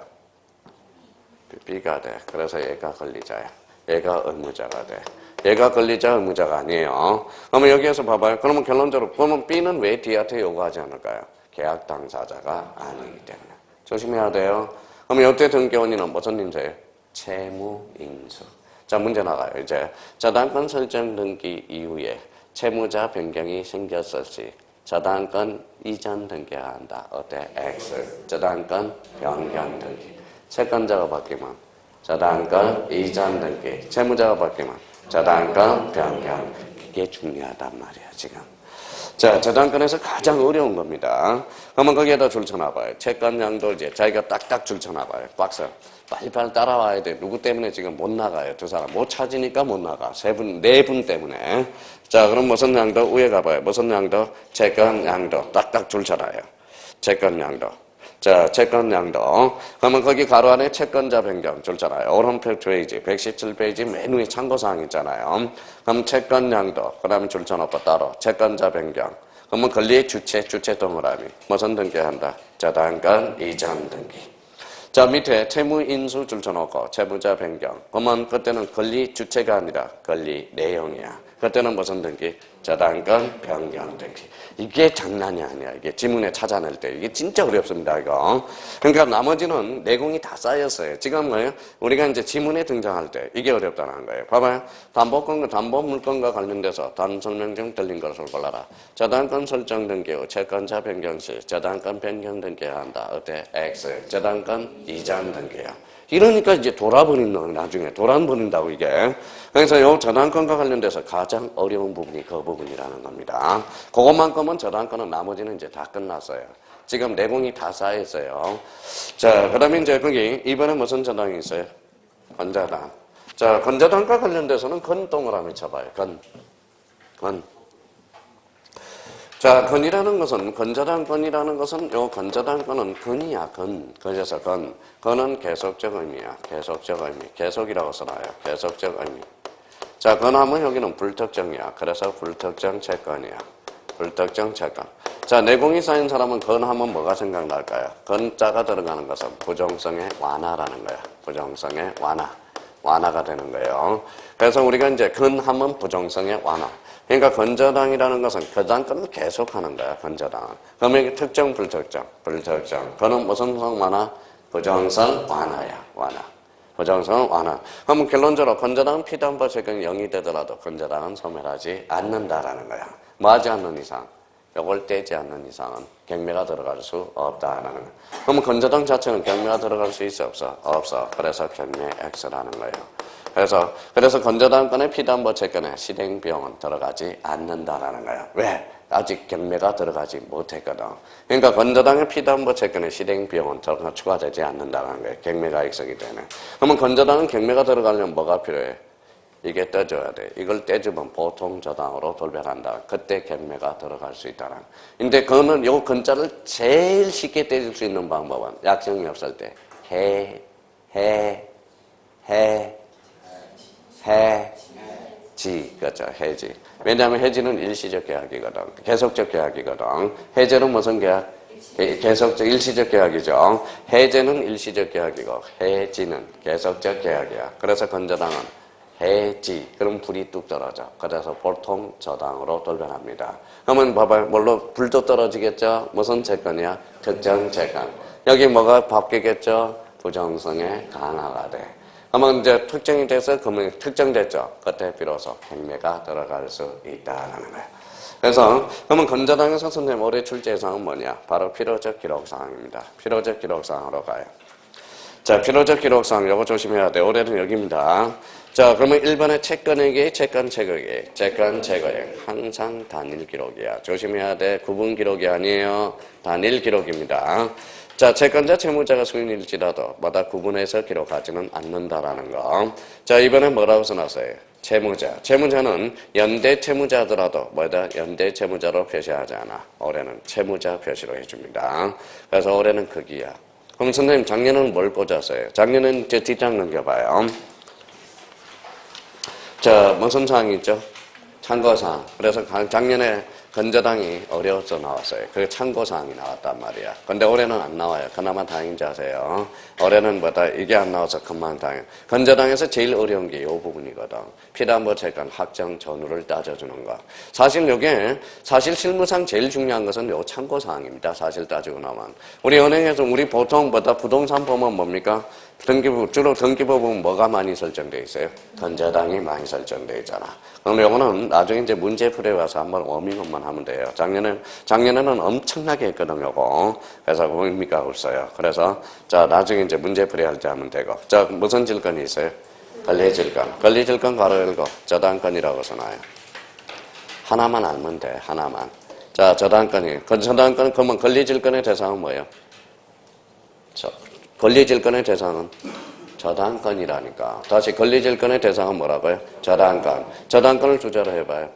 B가 돼. 그래서 얘가 권리자야. 얘가 의무자가 돼. 얘가 권리자, 의무자가 아니에요. 그러면 여기에서 봐봐요. 그러면 결론적으로, 그러면 B는 왜 D한테 요구하지 않을까요? 계약 당사자가 아니기 때문에. 조심해야 돼요. 그러면 이때 등기원인은 무슨 인수예요? 채무인수. 자, 문제 나가요. 이제 저당권 설정 등기 이후에 채무자 변경이 생겼을 시 저당권 이전 등기해야 한다. 어때? X. 저당권 변경 등기. 채권자가 바뀌면 저당권 이전 등기. 채무자가 바뀌면 저당권 변경. 그게 중요하단 말이야, 지금. 자, 저당권에서 가장 어려운 겁니다. 그러면 거기에다 줄 쳐놔봐요. 채권 양도 이제 자기가 딱딱 줄 쳐놔봐요. 박스. 빨리빨리 따라와야 돼. 누구 때문에 지금 못 나가요? 두 사람. 못 찾으니까 못 나가. 네 분 때문에. 자, 그럼 무슨 양도? 위에 가봐요. 무슨 양도? 채권 양도. 딱딱 줄 쳐놔요. 채권 양도. 자, 채권 양도. 그러면 거기 가로 안에 채권자 변경 줄잖아요. 오른쪽 페이지, 117페이지 맨 위에 참고사항 있잖아요. 그럼 채권 양도. 그 다음에 줄 쳐놓고 따로. 채권자 변경. 그러면 권리의 주체 동그라미. 무슨 등기한다? 저당권 이전 등기. 자, 밑에 채무 인수 줄 쳐놓고 채무자 변경. 그러면 그때는 권리 주체가 아니라 권리 내용이야. 그때는 무슨 등기? 저당권 변경 등기. 이게 장난이 아니야. 이게 지문에 찾아낼 때. 이게 진짜 어렵습니다, 이거. 그러니까 나머지는 내공이 다 쌓였어요. 지금 뭐예요? 우리가 이제 지문에 등장할 때 이게 어렵다는 거예요. 봐봐요. 담보 물건과 관련돼서 다른 설명 중 들린 것을 골라라. 저당권 설정 등기 후 채권자 변경 시 저당권 변경 등기해야 한다. 어때? X. 저당권 이전 등기야. 이러니까 이제 돌아버린 거 나중에 돌아버린다고 이게. 그래서 요 저당권과 관련돼서 가장 어려운 부분이 그 부분이라는 겁니다. 그것만큼은 저당권은 나머지는 이제 다 끝났어요. 지금 내공이 다 쌓여있어요. 자, 그 다음에 이제 거기 이번에 무슨 저당이 있어요? 건저당. 자, 건저당과 관련돼서는 건 동그라미 쳐봐요. 건. 자, 건이라는 것은, 건저당권이라는 것은, 요 건저당권은 건이야, 건. 그래서 건은 계속적 의미야. 계속적 의미. 계속이라고 써놔요. 계속적 의미. 자, 건하면 여기는 불특정이야. 그래서 불특정 채권이야. 불특정 채권. 자, 내공이 쌓인 사람은 건하면 뭐가 생각날까요? 건자가 들어가는 것은 부정성의 완화라는 거야. 부정성의 완화. 완화가 되는 거예요. 그래서 우리가 이제 건하면 부정성의 완화. 그러니까 건저당이라는 것은 그 당권을 계속하는 거야. 건저당은. 그러면 이게 특정, 불특정. 그는 무슨 성 완화? 부정성 완화야. 완화. 부정성 완화. 그러면 결론적으로 건저당은 피담보 채권이 0이 되더라도 건저당은 소멸하지 않는다라는 거야. 뭐 하지 않는 이상? 요걸 떼지 않는 이상은 경매가 들어갈 수 없다라는 거야. 그러면 건저당 자체는 경매가 들어갈 수 있어? 없어? 없어. 그래서 경매 X라는 거예요. 그래서 건저당권의 피담보 채권에 실행비용은 들어가지 않는다라는 거야. 왜? 아직 경매가 들어가지 못했거든. 그러니까 건저당의 피담보 채권의 실행비용은 추가되지 않는다는 거예요. 경매가 익성이 되네. 그러면 건저당은 경매가 들어가려면 뭐가 필요해? 이게 떼줘야 돼. 이걸 떼주면 보통 저당으로 돌변한다. 그때 경매가 들어갈 수 있다는. 근데 그거는 요 건자를 제일 쉽게 떼줄 수 있는 방법은 약정이 없을 때 해지. 그렇죠. 해지. 왜냐하면 해지는 일시적 계약이거든. 계속적 계약이거든. 해제는 무슨 계약? 계속적 일시적 계약이죠. 해제는 일시적 계약이고 해지는 계속적 계약이야. 그래서 건저당은 해지. 그럼 불이 뚝 떨어져. 그래서 보통 저당으로 돌변합니다. 그러면 봐봐요. 물론 불도 떨어지겠죠. 무슨 채권이야? 특정 채권. 여기 뭐가 바뀌겠죠? 부정성의 강화가 돼. 그러면 이제 특정이 돼서 금액이 특정됐죠. 그때 비로소 경매가 들어갈 수 있다는 거예요. 그래서 그러면 건저당에서 선생님 올해 출제 예상은 뭐냐? 바로 필요적 기록사항입니다. 필요적 기록사항으로 가요. 자, 필요적 기록사항 요거 조심해야 돼. 올해는 여기입니다. 자, 그러면 1번의 채권액이 채권 제거액, 채권 제거액 항상 단일 기록이야. 조심해야 돼. 구분 기록이 아니에요. 단일 기록입니다. 자, 채권자, 채무자가 수인일지라도 마다 구분해서 기록하지는 않는다라는 거. 자, 이번에 뭐라고 써놨어요? 채무자. 채무자는 연대 채무자더라도 뭐다? 연대 채무자로 표시하지 않아. 올해는 채무자 표시로 해줍니다. 그래서 올해는 크기야. 그럼 선생님 작년에는 뭘 꽂았어요? 작년에는 이제 뒷장 넘겨봐요. 자, 무슨 사항이 있죠? 참고사항. 그래서 작년에 건저당이 어려워서 나왔어요. 그게 참고사항이 나왔단 말이야. 근데 올해는 안 나와요. 그나마 다행인지 아세요? 올해는 뭐다? 이게 안 나와서 금방 다행. 건저당에서 제일 어려운 게 이 부분이거든. 피담보 채권 확정 전후를 따져주는 거. 사실 실무상 제일 중요한 것은 요 참고사항입니다. 사실 따지고 나면. 우리 은행에서 우리 보통 뭐다? 부동산 보면 뭡니까? 주로 등기부 보면 뭐가 많이 설정되어 있어요? 건저당이 많이 설정되어 있잖아. 그럼 요거는 나중에 이제 문제풀이에 와서 한번 워밍업만 하면 돼요. 작년에는 엄청나게 했거든, 요거. 그래서 의미가 없어요. 그래서, 자, 나중에 이제 문제풀이 할 때 하면 되고. 자, 무슨 질권이 있어요? 권리질권. 권리질권 가로 열고, 저당권이라고 써놔요. 하나만 알면 돼, 하나만. 자, 저당권이. 저당권, 그러면 권리질권의 대상은 뭐예요? 권리질권의 대상은 저당권이라니까. 다시 권리질권의 대상은 뭐라고요? 저당권. 저당권을 주자로 해봐요.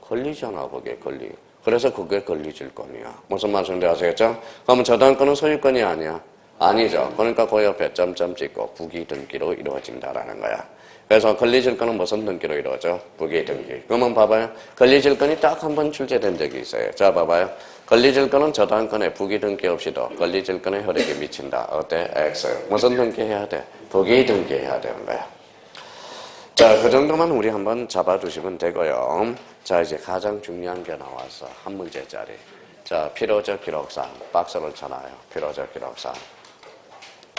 권리잖아, 그게 권리. 그래서 그게 권리질권이야. 무슨 말씀인지 아시겠죠? 그러면 저당권은 소유권이 아니야. 아니죠. 그러니까 그 옆에 점점 찍고 부기 등기로 이루어진다라는 거야. 그래서 권리질권은 무슨 등기로 이루어져? 부기 등기. 그러면 봐봐요. 권리질권이 딱 한 번 출제된 적이 있어요. 자, 봐봐요. 권리질권은 저당권에 부기 등기 없이도 권리질권에 효력이 미친다. 어때? X. 무슨 등기 해야 돼? 부기 등기 해야 되는 거야. 자, 그 정도만 우리 한번 잡아두시면 되고요. 자, 이제 가장 중요한 게 나왔어. 한 문제짜리. 자, 필요적 기록사항. 박스를 쳐놔요. 필요적 기록사항.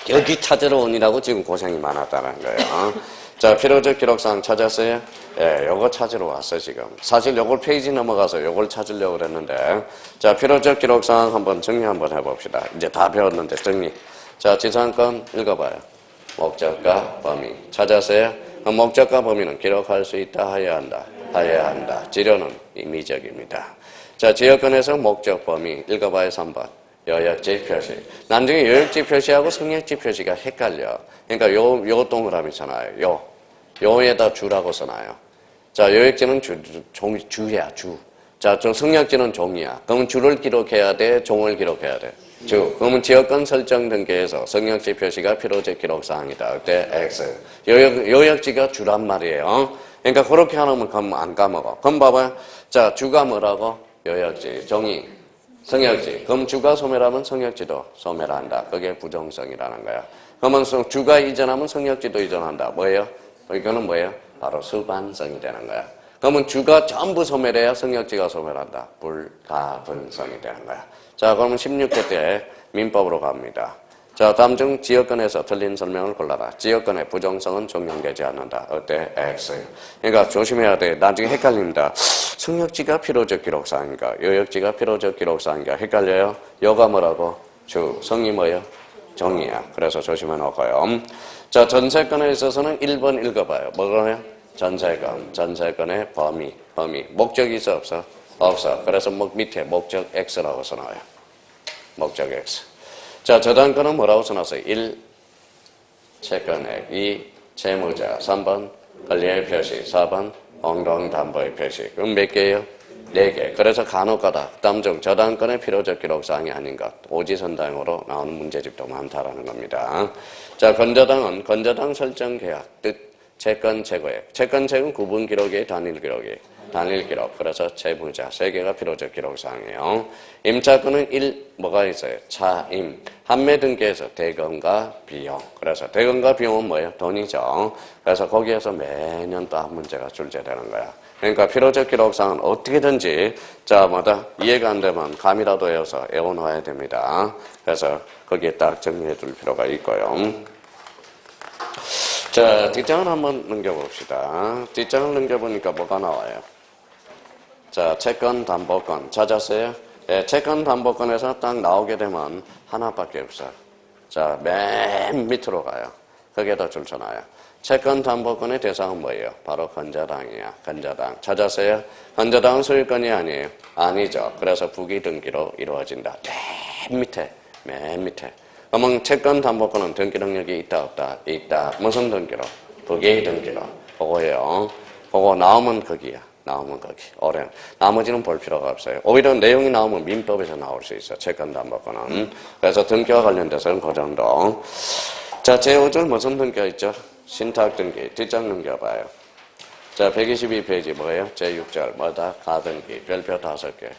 여기 찾으러 오느라고 지금 고생이 많았다는 거예요. 자, 필요적 기록사항 찾았어요? 예, 요거 찾으러 왔어, 지금. 사실 요걸 페이지 넘어가서 요걸 찾으려고 그랬는데. 자, 필요적 기록사항 한번 정리 한번 해봅시다. 이제 다 배웠는데 정리. 자, 지상권 읽어봐요. 목적과 범위. 찾았어요? 목적과 범위는 기록할 수 있다, 하여야 한다. 하여야 한다. 지료는 임의적입니다. 자, 지역권에서 목적, 범위. 읽어봐요, 3번. 요역지 표시. 나중에 요역지 표시하고 성역지 표시가 헷갈려. 그러니까 요 동그라미잖아요. 요에다 주라고 써놔요. 자, 요역지는 주야, 주. 자, 성역지는 종이야. 그러면 주를 기록해야 돼, 종을 기록해야 돼. 주. 그러면 지역권 설정 등기에서 성역지 표시가 필요적 기록사항이다. 그때 X. 요역지가 주란 말이에요. 그러니까 그렇게 하면 안 까먹어. 그럼 봐봐요. 자, 주가 뭐라고? 요역지. 종이. 성역지. 그럼 주가 소멸하면 성역지도 소멸한다. 그게 부정성이라는 거야. 그러면 주가 이전하면 성역지도 이전한다. 뭐예요? 이거는 뭐예요? 바로 수반성이 되는 거야. 그러면 주가 전부 소멸해야 성역지가 소멸한다. 불가분성이 되는 거야. 자, 그러면 16회 때 민법으로 갑니다. 자, 다음 중 지역권에서 틀린 설명을 골라라. 지역권의 부정성은 적용되지 않는다. 어때? X. 그러니까 조심해야 돼. 나중에 헷갈립니다. 성역지가 필요적 기록사항인가? 요역지가 필요적 기록사항인가? 헷갈려요? 여가 뭐라고? 주. 성이 뭐예요? 정이야. 그래서 조심해 놓고요. 자, 전세권에 있어서는 1번 읽어봐요. 뭐라고요? 전세권의 범위. 목적이 있어 없어? 없어. 그래서 밑에 목적 X라고 써놔요. 목적 X. 자, 저당권은 뭐라고 써놨어요? 1. 채권액. 2. 채무자. 3번 권리의 표시. 4번 공동담보의 표시. 그럼 몇 개예요? 4개. 그래서 간혹가다 다음 중 저당권의 필요적 기록사항이 아닌 것. 오지선당으로 나오는 문제집도 많다라는 겁니다. 자, 건저당은 건저당 설정 계약. 뜻 채권 재고액. 채권 재고는 구분 기록이 단일 기록이. 단일 기록. 그래서 채무자 3개가 필요적 기록사항이에요. 임차권은 뭐가 있어요? 차임. 판매 등기에서 대금과 비용. 그래서 대금과 비용은 뭐예요? 돈이죠. 그래서 거기에서 매년 또 한 문제가 출제되는 거야. 그러니까 필요적 기록사항은 어떻게든지 이해가 안 되면 감이라도 외워서 외워놔야 됩니다. 그래서 거기에 딱 정리해 둘 필요가 있고요. 자, 뒷장을 한번 넘겨봅시다. 뒷장을 넘겨보니까 뭐가 나와요? 자, 채권 담보권 찾았어요? 네, 채권 담보권에서 딱 나오게 되면 하나밖에 없어요. 자, 맨 밑으로 가요. 거기에다 줄 쳐놔요. 채권 담보권의 대상은 뭐예요? 바로 건저당이야. 건저당. 찾았어요? 건저당은 소유권이 아니에요. 아니죠. 그래서 부기 등기로 이루어진다. 맨 밑에. 그러면 채권 담보권은 등기 능력이 있다 없다? 있다. 무슨 등기로? 부기 등기로. 그거예요. 그거 나오면 거기야. 나오면 거기. 나머지는 볼 필요가 없어요. 오히려 내용이 나오면 민법에서 나올 수 있어. 채권 담보권은. 그래서 등기와 관련돼서는 그 정도. 자, 제5절 무슨 등기가 있죠? 신탁 등기. 뒷장 넘겨봐요. 자, 122페이지 뭐예요? 제6절 뭐다? 가등기. 별표 5개.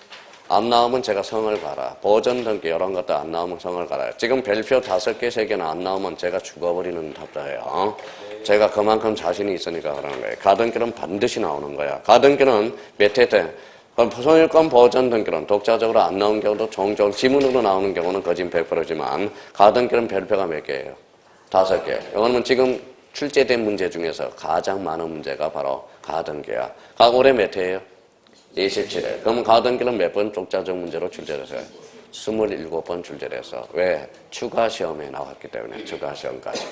안 나오면 제가 성을 가라. 보전 등기 이런 것도 안 나오면 성을 가라. 지금 별표 5개, 3개는 안 나오면 제가 죽어버리는 답자예요. 제가 그만큼 자신이 있으니까 그러는 거예요. 가등기는 반드시 나오는 거야. 가등기는 몇 회 때? 소유권 보전 등기는 독자적으로 안 나오는 경우도 종종 지문으로 나오는 경우는 거진 100%지만 가등기는 별표가 몇 개예요? 5개. 이거는 지금 출제된 문제 중에서 가장 많은 문제가 바로 가등기야. 올해 몇 회예요? 27회. 그러면 가등기는 몇 번 독자적 문제로 출제됐어요? 27번 출제돼서. 왜? 추가 시험에 나왔기 때문에. 추가 시험까지.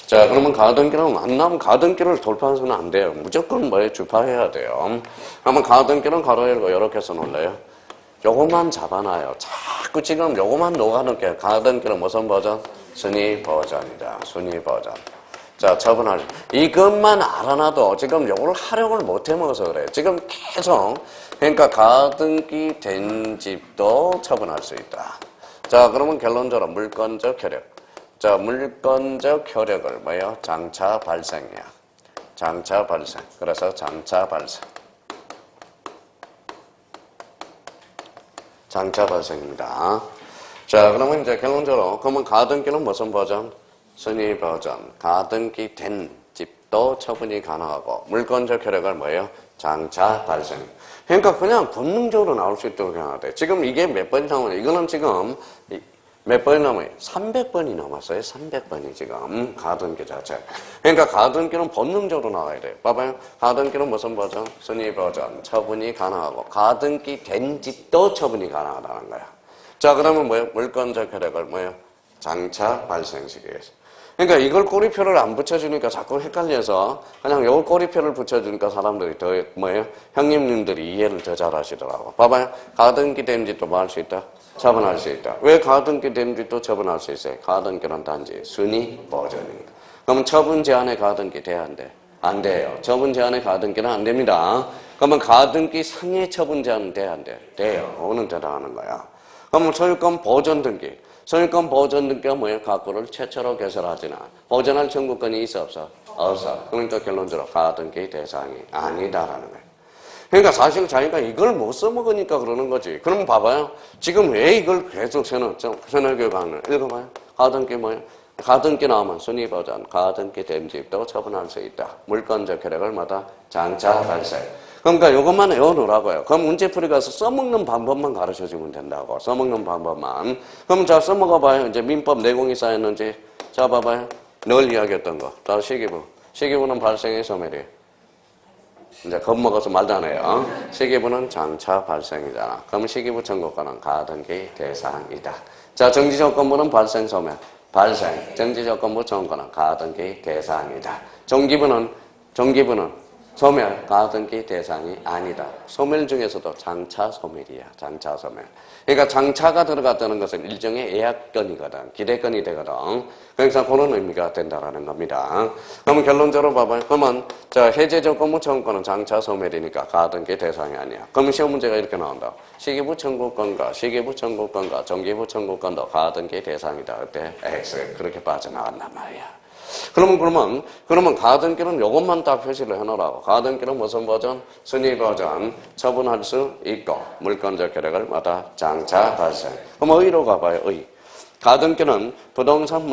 자, 그러면 가등기는 안 나오면 가등기를 돌파해서는 안 돼요. 무조건 주파해야 돼요. 그러면 가등기는 가로 열고 이렇게 써놓을래요? 요것만 잡아놔요. 자꾸 지금 요것만 녹아놓게. 가등기는 무슨 버전? 순위 버전이다. 순위 버전. 자, 처분할. 이것만 알아놔도 지금 요걸 활용을 못 해먹어서 그래요. 지금 계속. 그러니까 가등기 된 집도 처분할 수 있다. 자, 그러면 결론적으로 물건적 효력. 자, 물건적 효력을 장차 발생이야. 장차 발생. 그래서 장차 발생. 장차 발생입니다. 자, 그러면 이제 결론적으로 그러면 가등기는 무슨 버전? 순위 버전. 가등기 된 집도 처분이 가능하고 물건적 효력을 장차 발생. 그러니까 그냥 본능적으로 나올 수 있도록 해야 돼. 지금 이게 몇 번이 나오냐? 이거는 지금 몇 번이 넘어요? 300번이 넘었어요. 300번이 지금 가등기 자체. 그러니까 가등기는 본능적으로 나와야 돼요. 봐봐요. 가등기는 무슨 버전? 순위 버전. 처분이 가능하고 가등기 된 집도 처분이 가능하다는 거야. 자, 그러면 물건적 효력을 장차 발생시키기 위해서. 그러니까 이걸 꼬리표를 안 붙여주니까 자꾸 헷갈려서 그냥 요 꼬리표를 붙여주니까 사람들이 더 형님님들이 이해를 더 잘하시더라고. 봐봐요. 가등기 된 집도 뭐 할 수 있다? 처분할 수 있다. 왜 가등기 된 집도 처분할 수 있어요? 가등기는 단지 순위 버전입니다. 그러면 처분 제한의 가등기 돼야 안 돼? 안 돼요. 처분 제한의 가등기는 안 됩니다. 그러면 가등기 상의 처분 제한은 돼야 안 돼? 돼요. 오는 대단하는 거야. 그러면 소유권 보전 등기. 소유권 보전 등기가 가구를 최초로 개설하지나 보전할 청구권이 있어 없어? 없어. 그러니까 결론적으로 가등기 대상이 아니다라는 거예요. 그러니까 사실 자기가 이걸 못 써먹으니까 그러는 거지. 그럼 봐봐요. 지금 왜 이걸 계속 새날교육하는 읽어봐요. 가등기 가등기 나오면 순위 버전. 가등기 된 집도 처분할 수 있다. 물건적 효력을 장차 발생. 그러니까 이것만 외워놓으라고요. 그럼 문제풀이 가서 써먹는 방법만 가르쳐주면 된다고. 써먹는 방법만. 그럼 자, 써먹어봐요. 이제 민법 내공이 쌓였는지. 자, 봐봐요. 늘 이야기했던 거. 자, 시기부. 시기부는 발생의 소멸이. 이제 겁먹어서 말도 안 해요. 시기부는 장차 발생이잖아. 그럼 시기부 청구권은 가등기 대상이다. 자, 정지조건부는 발생 소멸. 발생. 정지조건부 청구권은 가등기 대상이다. 정기부는 소멸, 가등기 대상이 아니다. 소멸 중에서도 장차 소멸이야. 장차 소멸. 그러니까 장차가 들어갔다는 것은 일종의 예약건이거든. 기대건이 되거든. 그러니까 그런 의미가 된다라는 겁니다. 그러면 결론적으로 봐봐요. 그러면 자, 해제조건부 청구권은 장차 소멸이니까 가등기 대상이 아니야. 그러면 시험 문제가 이렇게 나온다. 시기부 청구권과 시기부 청구권과 정기부 청구권도 가등기 대상이다. 그때 X 그렇게 빠져나간단 말이야. 그러면 가등기는 요것만 딱 표시를 해놓으라고. 가등기는 무슨 버전? 순위 버전. 처분할 수 있고, 물권적 효력을 마다 장차 발생. 그럼 의로 가봐요, 의. 가등기는 부동산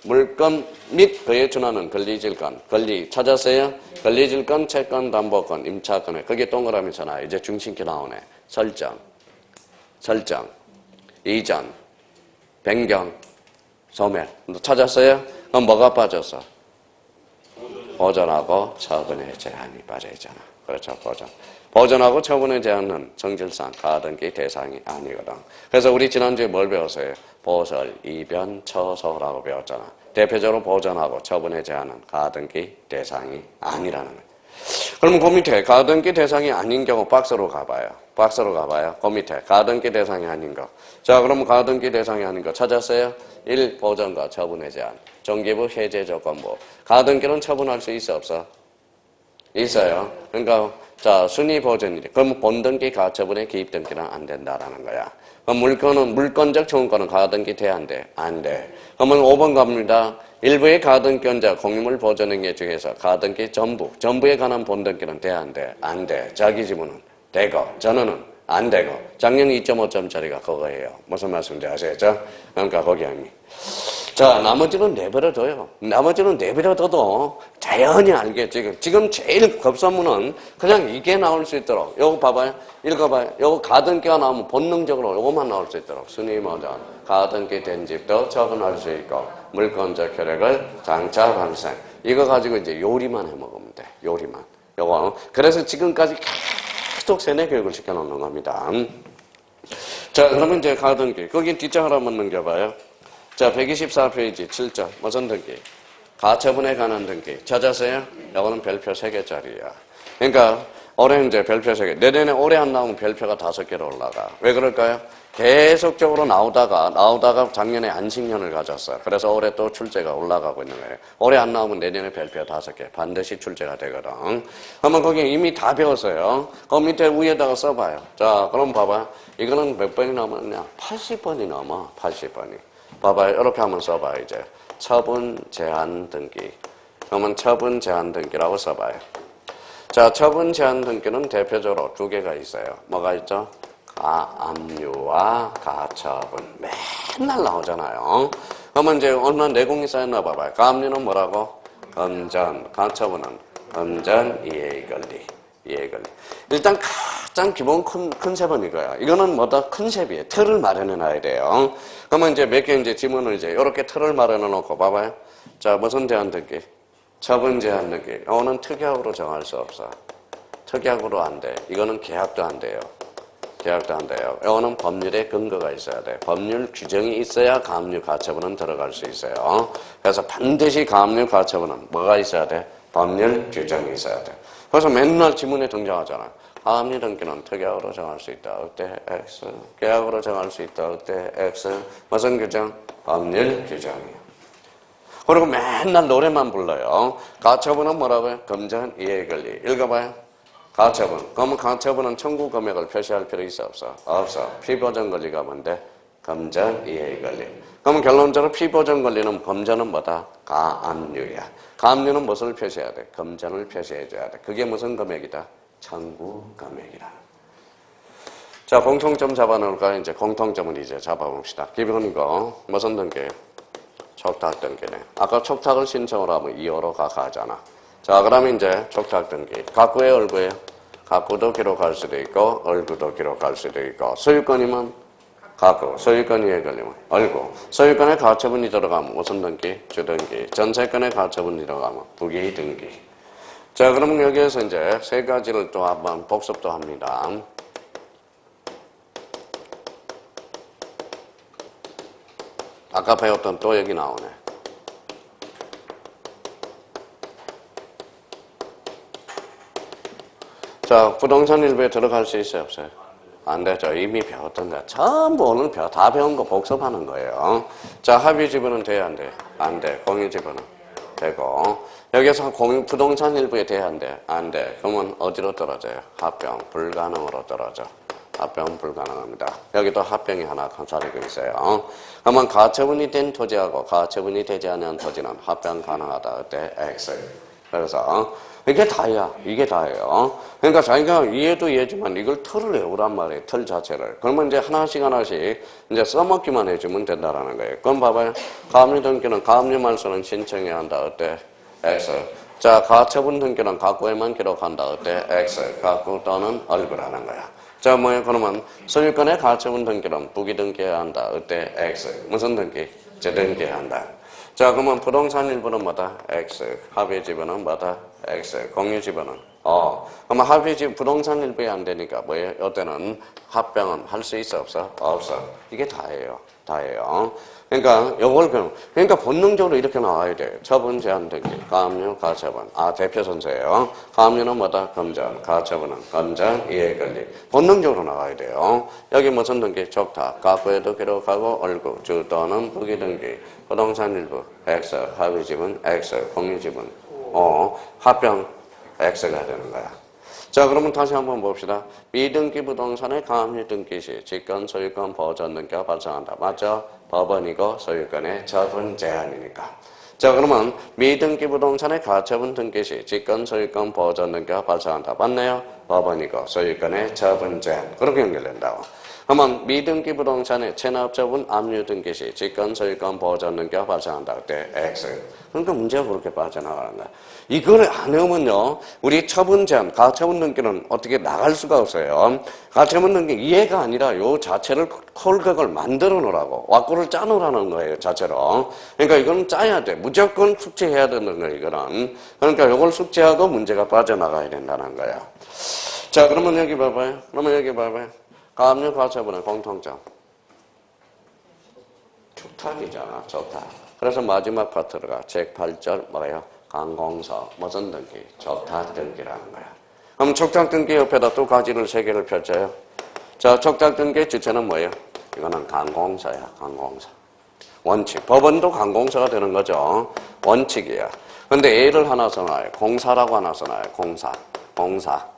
물건 및 그에 준하는 권리질권, 권리 찾았어요? 권리질권, 채권, 담보권, 임차권에. 거기에 동그라미 잖아. 이제 중심기 나오네. 설정, 이전, 변경, 소멸. 찾았어요? 그럼 뭐가 빠졌어? 보전하고 처분의 제한이 빠져있잖아. 그렇죠, 보전. 보전하고 처분의 제한은 정질상 가등기 대상이 아니거든. 그래서 우리 지난주에 뭘 배웠어요? 보설, 이변, 처소라고 배웠잖아. 대표적으로 보전하고 처분의 제한은 가등기 대상이 아니라는 거예요. 그러면 그 밑에 가등기 대상이 아닌 경우 박스로 가봐요. 그 밑에 가등기 대상이 아닌 거. 자, 그러면 가등기 대상이 아닌 거 찾았어요? 1. 보전과 처분의 제한. 정기부 해제조건부. 가등기는 처분할 수 있어 없어? 있어요. 그러니까 자, 순위 보전이래. 그럼 본등기 가처분에 기입등기는 안 된다라는 거야. 그럼 물권적 청구권은 가등기 돼 안 돼? 안 돼. 그러면 5번 갑니다. 일부의 가등기권자 공유물 보전행위 중에서 가등기 전부에 관한 본등기는 돼 안 돼? 안 돼. 자기 지분은 되고 전원은 안 되고 작년 2.5점짜리가 그거예요. 무슨 말씀인지 아시겠죠? 그러니까 거기 의미. 자, 나머지는 내버려둬요. 나머지는 내버려둬도 자연히 알겠지. 지금 제일 급선무는 그냥 이게 나올 수 있도록. 요거 봐봐요. 읽어봐요. 요거 가등기가 나오면 본능적으로 요것만 나올 수 있도록. 순위 모전. 가등기 된 집도 처분할 수 있고 물권적 효력을 장차 발생. 이거 가지고 이제 요리만 해 먹으면 돼. 요리만. 요거. 그래서 지금까지 계속 세뇌 교육을 시켜놓는 겁니다. 자, 그러면 이제 가등기. 거기 뒷장을 한번 넘겨봐요. 자, 124페이지 7절. 무슨 등기? 가처분에 관한 등기. 찾았어요? 이거는 별표 3개짜리야. 그러니까 올해 이제 별표 3개. 내년에 올해 안 나오면 별표가 5개로 올라가. 왜 그럴까요? 계속적으로 나오다가 작년에 안식년을 가졌어요. 그래서 올해 또 출제가 올라가고 있는 거예요. 올해 안 나오면 내년에 별표 5개. 반드시 출제가 되거든. 그러면 거기 이미 다 배웠어요. 그 밑에 위에다가 써봐요. 자, 그럼 봐봐. 이거는 몇 번이 남았냐? 80번이 넘어. 80번이. 봐봐요. 이렇게 한번 써봐요, 이제. 처분 제한 등기. 그러면 처분 제한 등기라고 써봐요. 자, 처분 제한 등기는 대표적으로 2개가 있어요. 뭐가 있죠? 가압류와 가처분. 맨날 나오잖아요. 그러면 이제 얼마나 내공이 쌓였나 봐봐요. 가압류는 뭐라고? 금전. 가처분은 금전 이해관리. 일단 가장 기본 컨셉은 이거야. 이거는 뭐다? 컨셉이에요. 틀을 마련해 놔야 돼요. 그러면 이제 몇 개 이제 지문을 이제 이렇게 틀을 마련해 놓고 봐봐요. 자, 무슨 제한 등기? 처분 제한 등기. 이거는 특약으로 정할 수 없어. 특약으로 안 돼. 이거는 계약도 안 돼요. 이거는 법률에 근거가 있어야 돼. 법률 규정이 있어야 가압류 가처분은 들어갈 수 있어요. 그래서 반드시 가압류 가처분은 뭐가 있어야 돼? 법률 규정이 있어야 돼. 그래서 맨날 지문에 등장하잖아. 가압류 등기는 특약으로 정할 수 있다. 어때? X. 계약으로 정할 수 있다. 어때? X. 무슨 규정? 법률 규정이에요. 그리고 맨날 노래만 불러요. 가처분은 뭐라고요? 금전 이해관리. 읽어봐요. 가처분. 그러면 가처분은 청구 금액을 표시할 필요 있어 없어? 없어. 피보전 권리가 뭔데? 금전 이해관리. 그러면 결론적으로 피보전 권리는 금전은 뭐다? 가압류야. 가압류는 무엇을 표시해야 돼? 금전을 표시해줘야 돼. 그게 무슨 금액이다? 청구 금액이라. 자, 공통점 잡아놓을까요? 이제 공통점은 이제 잡아봅시다. 기본이고 무슨 등기? 촉탁 등기네. 아까 촉탁을 신청을 하면 2호로 가잖아. 자, 그러면 이제 촉탁 등기. 각구의 얼구예요? 가구도 기록할 수도 있고 얼구도 기록할 수도 있고 소유권이면 가구, 소유권이 걸리면 얼구, 소유권에 가처분이 들어가면 무슨 등기? 주등기, 전세권에 가처분이 들어가면 부기등기. 자, 그러면 여기에서 이제 세 가지를 또 한번 복습도 합니다. 아까 배웠던 또 여기 나오네. 자, 부동산 일부에 들어갈 수 있어요, 없어요? 안 되죠. 이미 배웠던 거. 전부 오늘 다 배운 거 복습하는 거예요. 자, 합의 지분은 돼야 안 돼? 안 돼. 공유 지분은 되고. 여기서 부동산 일부에 돼야 안 돼? 안 돼. 그러면 어디로 떨어져요? 합병, 불가능으로 떨어져. 합병 불가능합니다. 여기도 합병이 하나 가리고 있어요. 그러면 가처분이 된 토지하고 가처분이 되지 않은 토지는 합병 가능하다. 어때? X. 그래서 이게 다야. 이게 다예요. 그러니까 자기가 이해도 이해지만 이걸 틀을 외우란 말이에요. 틀 자체를. 그러면 이제 하나씩 이제 써먹기만 해주면 된다라는 거예요. 그럼 봐봐요. 가압류 등기는 가압류 말소는 신청해야 한다. 어때? X. 자, 가처분 등기는 가구에만 기록한다. 어때? X. 가구 또는 얼굴하는 거야. 자, 뭐예요? 그러면 소유권의 가처분 등기는 부기 등기해야 한다. 어때? X. 무슨 등기? 재등기해야 한다. 자, 그러면 부동산 일부는 뭐다? X. 합의 지분은 뭐다? X. 공유 지분은? 그러면 합의 지분 부동산 일부에 안 되니까 뭐예요? 이때는 합병은 할 수 있어? 없어? 없어. 이게 다예요. 다예요. 그러니까 그러니까 본능적으로 이렇게 나와야 돼요. 처분 제한 등기, 가압류, 가처분. 대표 선서예요. 가압류는 뭐다? 검전, 가처분은 검전, 이해권리. 본능적으로 나와야 돼요. 여기 무슨 등기? 적탁, 가구에도 기록하고 얼구, 주 또는 부기 등기, 부동산 일부, X, 합의 지분, X, 공유 지분, 합병, X가 되는 거야. 자, 그러면 다시 한번 봅시다. 미등기 부동산의 가압류 등기 시 직권, 소유권, 보전 등기가 발생한다. 맞죠? 법원이고 소유권의 처분 제한이니까. 자, 그러면 미등기 부동산의 가처분 등기 시 직권, 소유권, 보전 등기가 발생한다. 맞네요? 법원이고 소유권의 처분 제한. 그렇게 연결된다고. 그러면 미등기 부동산의 체납처분 압류 등기 시 직권, 소유권, 보전 등기가 발생한다. 그때 X. 그러니까 문제가 그렇게 빠져나가는 거야. 이걸 안 해오면요, 우리 처분 제한, 가처분 등기는 어떻게 나갈 수가 없어요. 가처분 등기 이해가 아니라 요 자체를 콜각을 만들어 놓으라고, 왁구를 짜 놓으라는 거예요, 자체로. 그러니까 이건 짜야 돼. 무조건 숙제해야 되는 거예요, 이거는. 그러니까 요걸 숙제하고 문제가 빠져나가야 된다는 거야. 자, 그러면 여기 봐봐요. 가압류 가처분의 공통점. 적탁이잖아, 적탁. 그래서 마지막 파트가 책 8절 뭐예요? 강공서, 무슨 등기? 적탁 등기라는 거야. 그럼 적탁 등기 옆에다 또 가지를 3개를 펼쳐요. 자, 적탁 등기의 주체는 뭐예요? 이거는 강공서야, 강공서. 원칙. 법원도 강공서가 되는 거죠. 원칙이야. 근데 A를 하나 써놔요. 공사라고 하나 써놔요. 공사.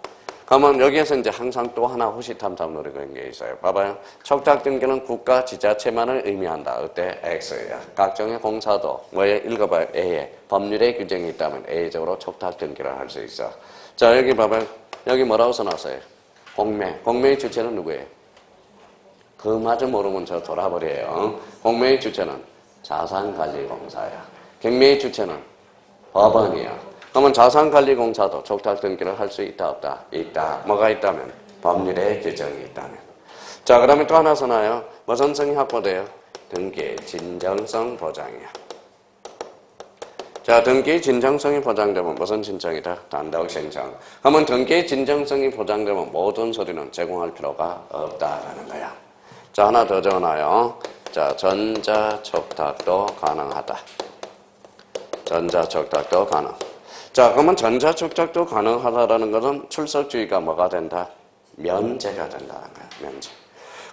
그러면 여기에서 이제 항상 또 하나 호시탐탐 노리는 게 있어요. 봐봐요. 적탁 등기는 국가 지자체만을 의미한다. 어때? X야. 각종의 공사도 뭐에 읽어봐요. A에 법률의 규정이 있다면 A적으로 적탁 등기를 할 수 있어. 자, 여기 봐봐요. 여기 뭐라고 써놨어요? 공매. 공매의 주체는 누구예요? 그마저 모르면 저 돌아버려요. 공매의 주체는 자산관리공사야. 경매의 주체는 법원이야. 그러면 자산관리공사도 적탁 등기를 할 수 있다, 없다? 있다. 뭐가 있다면? 법률의 규정이 있다면. 자, 그 다음에 또 하나 써놔요. 무슨 성이 확보돼요? 등기의 진정성 보장이야. 자, 등기의 진정성이 보장되면 무슨 신청이다? 단독 신청. 그러면 등기의 진정성이 보장되면 모든 서류는 제공할 필요가 없다라는 거야. 자, 하나 더 적어놔요. 자, 전자적탁도 가능하다. 전자적탁도 가능. 자, 그러면 전자적탁도 가능하다라는 것은 출석주의가 뭐가 된다? 면제가 된다는 거야, 면제.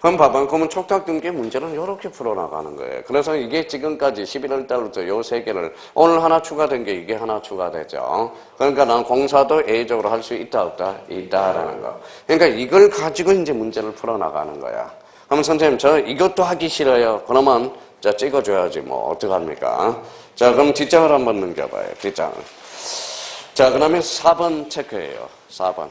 그럼 봐봐. 그러면 촉탁 등기 문제는 이렇게 풀어나가는 거예요. 그래서 이게 지금까지 11월 달부터 요 3개를 오늘 하나 추가된 게 이게 하나 추가되죠. 그러니까 난 공사도 A적으로 할 수 있다, 없다? 있다라는 거. 그러니까 이걸 가지고 이제 문제를 풀어나가는 거야. 그럼 선생님, 저 이것도 하기 싫어요. 그러면 자, 찍어줘야지 뭐 어떡합니까? 자, 그럼 뒷장을 한번 넘겨봐요. 뒷장을. 자, 그 다음에 4번 체크해요. 4번.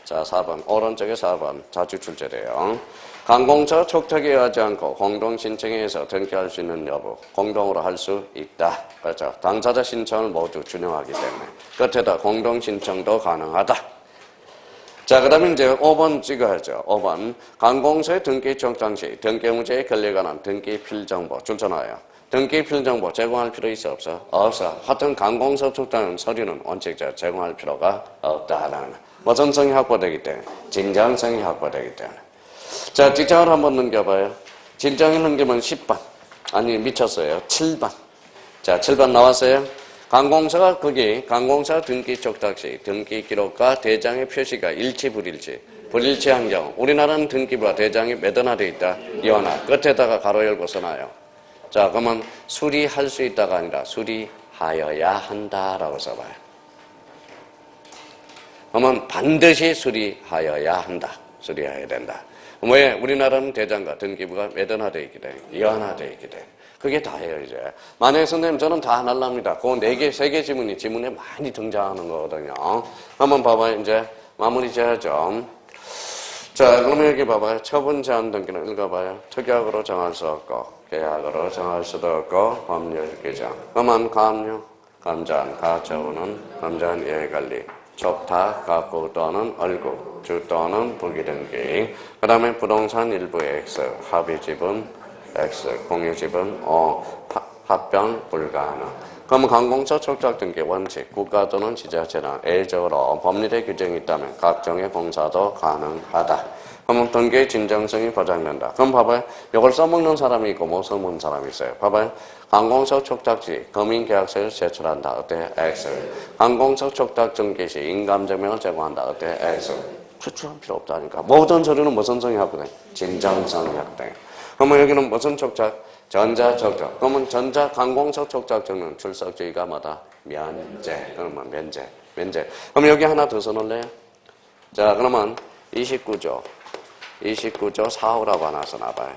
자, 4번. 오른쪽에 4번. 자주 출제돼요. 관공서 촉탁에 의하지 않고 공동신청에 의해서 등기할 수 있는 여부. 공동으로 할 수 있다. 그렇죠. 당사자 신청을 모두 준용하기 때문에. 끝에다 공동신청도 가능하다. 자, 그 다음에 이제 5번 찍어야죠. 5번. 관공서의 등기 청탁 시 등기 문제에 관련한 등기 필정보 출처나와요. 등기 필정보 제공할 필요 있어 없어? 없어. 하여튼 관공서 청탁 서류는 원칙적으로 제공할 필요가 없다라는 거. 모전성이 확보되기 때문에, 진정성이 확보되기 때문에. 자, 직장을 한번 넘겨봐요. 진정을 넘기면 10번. 아니, 미쳤어요. 7번. 자, 7번 나왔어요. 관공서가 관공서 등기 촉탁 시 등기 기록과 대장의 표시가 일치 불일치한 경우 우리나라는 등기부와 대장이 매던화되어 있다. 이완화. 끝에다가 가로 열고 써놔요. 자, 그러면 수리할 수 있다가 아니라 수리하여야 한다라고 써봐요. 그러면 반드시 수리하여야 한다. 수리해야 된다. 왜? 우리나라는 대장과 등기부가 매던화되어 있기 때문에, 이완화되어 있기 때문에. 그게 다예요, 이제. 만약에 선생님, 저는 다 안 하랍니다. 그 4개, 3개 지문에 많이 등장하는 거거든요. 한번 봐봐요, 이제. 마무리 지어야죠. 자, 그러면 여기 봐봐요. 처분 제한 등기는 읽어봐요. 특약으로 정할 수 없고, 계약으로 정할 수도 없고, 법률 규정. 그러면 감유, 감전, 가처분은 감전 예관리. 촉탁, 가구 또는 얼구, 주 또는 부기등기. 그 다음에 부동산 일부 X, 합의 지분 X, 공유 지분 O, 합병 불가능. 그럼 관공서 촉탁 등기 원칙, 국가 또는 지자체는 예외적으로 법률의 규정이 있다면 각종의 공사도 가능하다. 그러면 등기의 진정성이 보장된다. 그럼 봐봐요. 이걸 써먹는 사람이 있고 못 써먹는 사람이 있어요. 봐봐요. 관공서 촉탁 시 금인계약서를 제출한다. 어때? X. 관공서 촉탁 등기 시 인감증명을 제공한다. 어때? X. 제출할 필요 없다니까. 모든 서류는 무슨 성이 확보돼? 진정성이 확보돼. 그러면 여기는 무슨 촉탁? 전자촉탁. 그러면 관공서 촉탁증은 출석주의가 뭐다? 면제. 그러면 면제. 그럼 여기 하나 더 써놓을래요? 자, 그러면 29조 4호라고 하나 써놔봐요.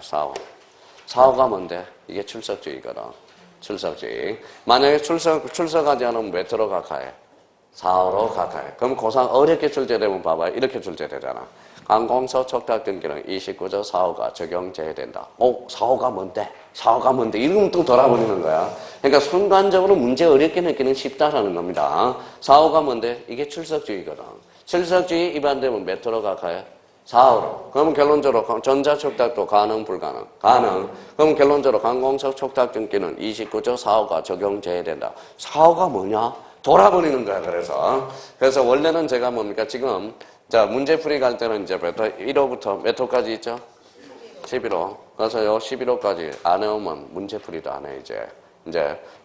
4호가 뭔데? 이게 출석주의거든. 출석주의. 만약에 출석하지 않으면 몇 호로 각하해? 4호로 각하해. 그럼 고상 어렵게 출제되면 봐봐요. 이렇게 출제되잖아. 관공서 촉탁 등기는 29조 4호가 적용 제외된다. 4호가 뭔데? 4호가 뭔데? 이러면 또 돌아버리는 거야. 그러니까 순간적으로 문제 어렵게 느끼는 쉽다라는 겁니다. 4호가 뭔데? 이게 출석주의거든. 출석주의 위반되면 몇 호로 각하해? 4호로. 그럼 결론적으로 전자촉탁도 가능, 불가능? 가능. 그럼 결론적으로 관공서 촉탁 등기는 29조 4호가 적용 제외된다. 4호가 뭐냐? 돌아버리는 거야, 그래서 원래는 제가 뭡니까? 지금, 자, 문제풀이 갈 때는 이제 1호부터 몇 호까지 있죠? 11호. 그래서 요 11호까지 안 해오면 문제풀이도 안 해, 이제.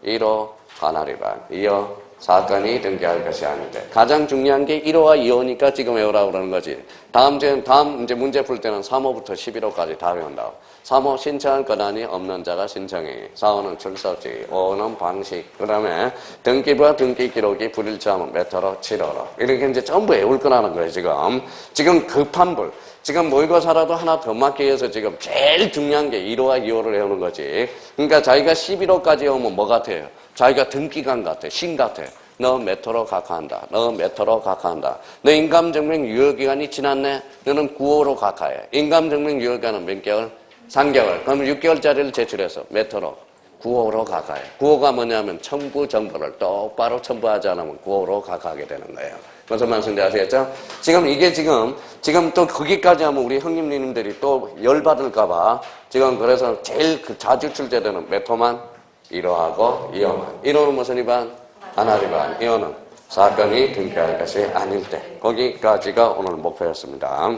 1호 관할 위반. 2호 사건이 등기할 것이 아닌데. 가장 중요한 게 1호와 2호니까 지금 외우라고 그러는 거지. 다음 이제 문제 풀 때는 3호부터 11호까지 다 외운다고. 3호 신청할 권한이 없는 자가 신청행위. 4호는 출석주의. 5호는 방식. 그 다음에 등기부와 등기 기록이 불일치하면 몇 호로? 7호로. 이렇게 이제 전부 외울 거라는 거예요, 지금. 지금 급한 불. 지금 모의고사라도 하나 더 맞기 위해서 지금 제일 중요한 게 1호와 2호를 외우는 거지. 그러니까 자기가 11호까지 오면 뭐 같아요? 자기가 등기관 같아. 신 같아. 너 몇 호로 각하한다. 너 몇 호로 각하한다. 너 인감증명 유효기간이 지났네? 너는 9호로 각하해. 인감증명 유효기간은 몇 개월? 3개월. 그러면 6개월짜리를 제출해서 몇 호로? 9호로 각하해. 9호가 뭐냐면 첨부 정보를 똑바로 첨부하지 않으면 9호로 각하하게 되는 거예요. 무슨 말씀인지 아시겠죠? 지금 또 거기까지 하면 우리 형님, 누님들이 또 열받을까봐 지금 그래서 제일 자주 출제되는 몇 호만? 1호하고 2호만. 1호는 무슨 위반? 관할 위반. 2호는 사건이 등기할 것이 아닐 때. 거기까지가 오늘 목표였습니다.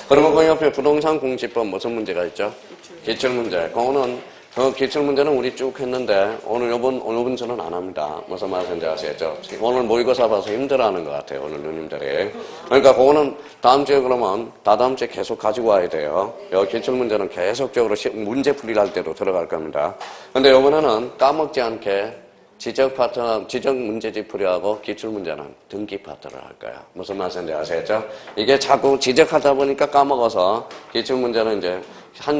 그리고 그 옆에 부동산 공시법 무슨 문제가 있죠? 기출문제. 그거는 기출문제는 우리 쭉 했는데 오늘 요번 저는 안 합니다. 무슨 말인지 아시겠죠? 오늘 모의고사 봐서 힘들어하는 것 같아요. 오늘 누님들이. 그러니까 그거는 다음 주에 그러면 다다음 주에 계속 가지고 와야 돼요. 요 기출문제는 계속적으로 문제풀이를 할 때도 들어갈 겁니다. 근데 요번에는 까먹지 않게 지적 문제집 풀이하고 기출문제는 등기 파트를 할 거야. 무슨 말인지 아시겠죠? 이게 자꾸 지적하다 보니까 까먹어서 기출문제는 이제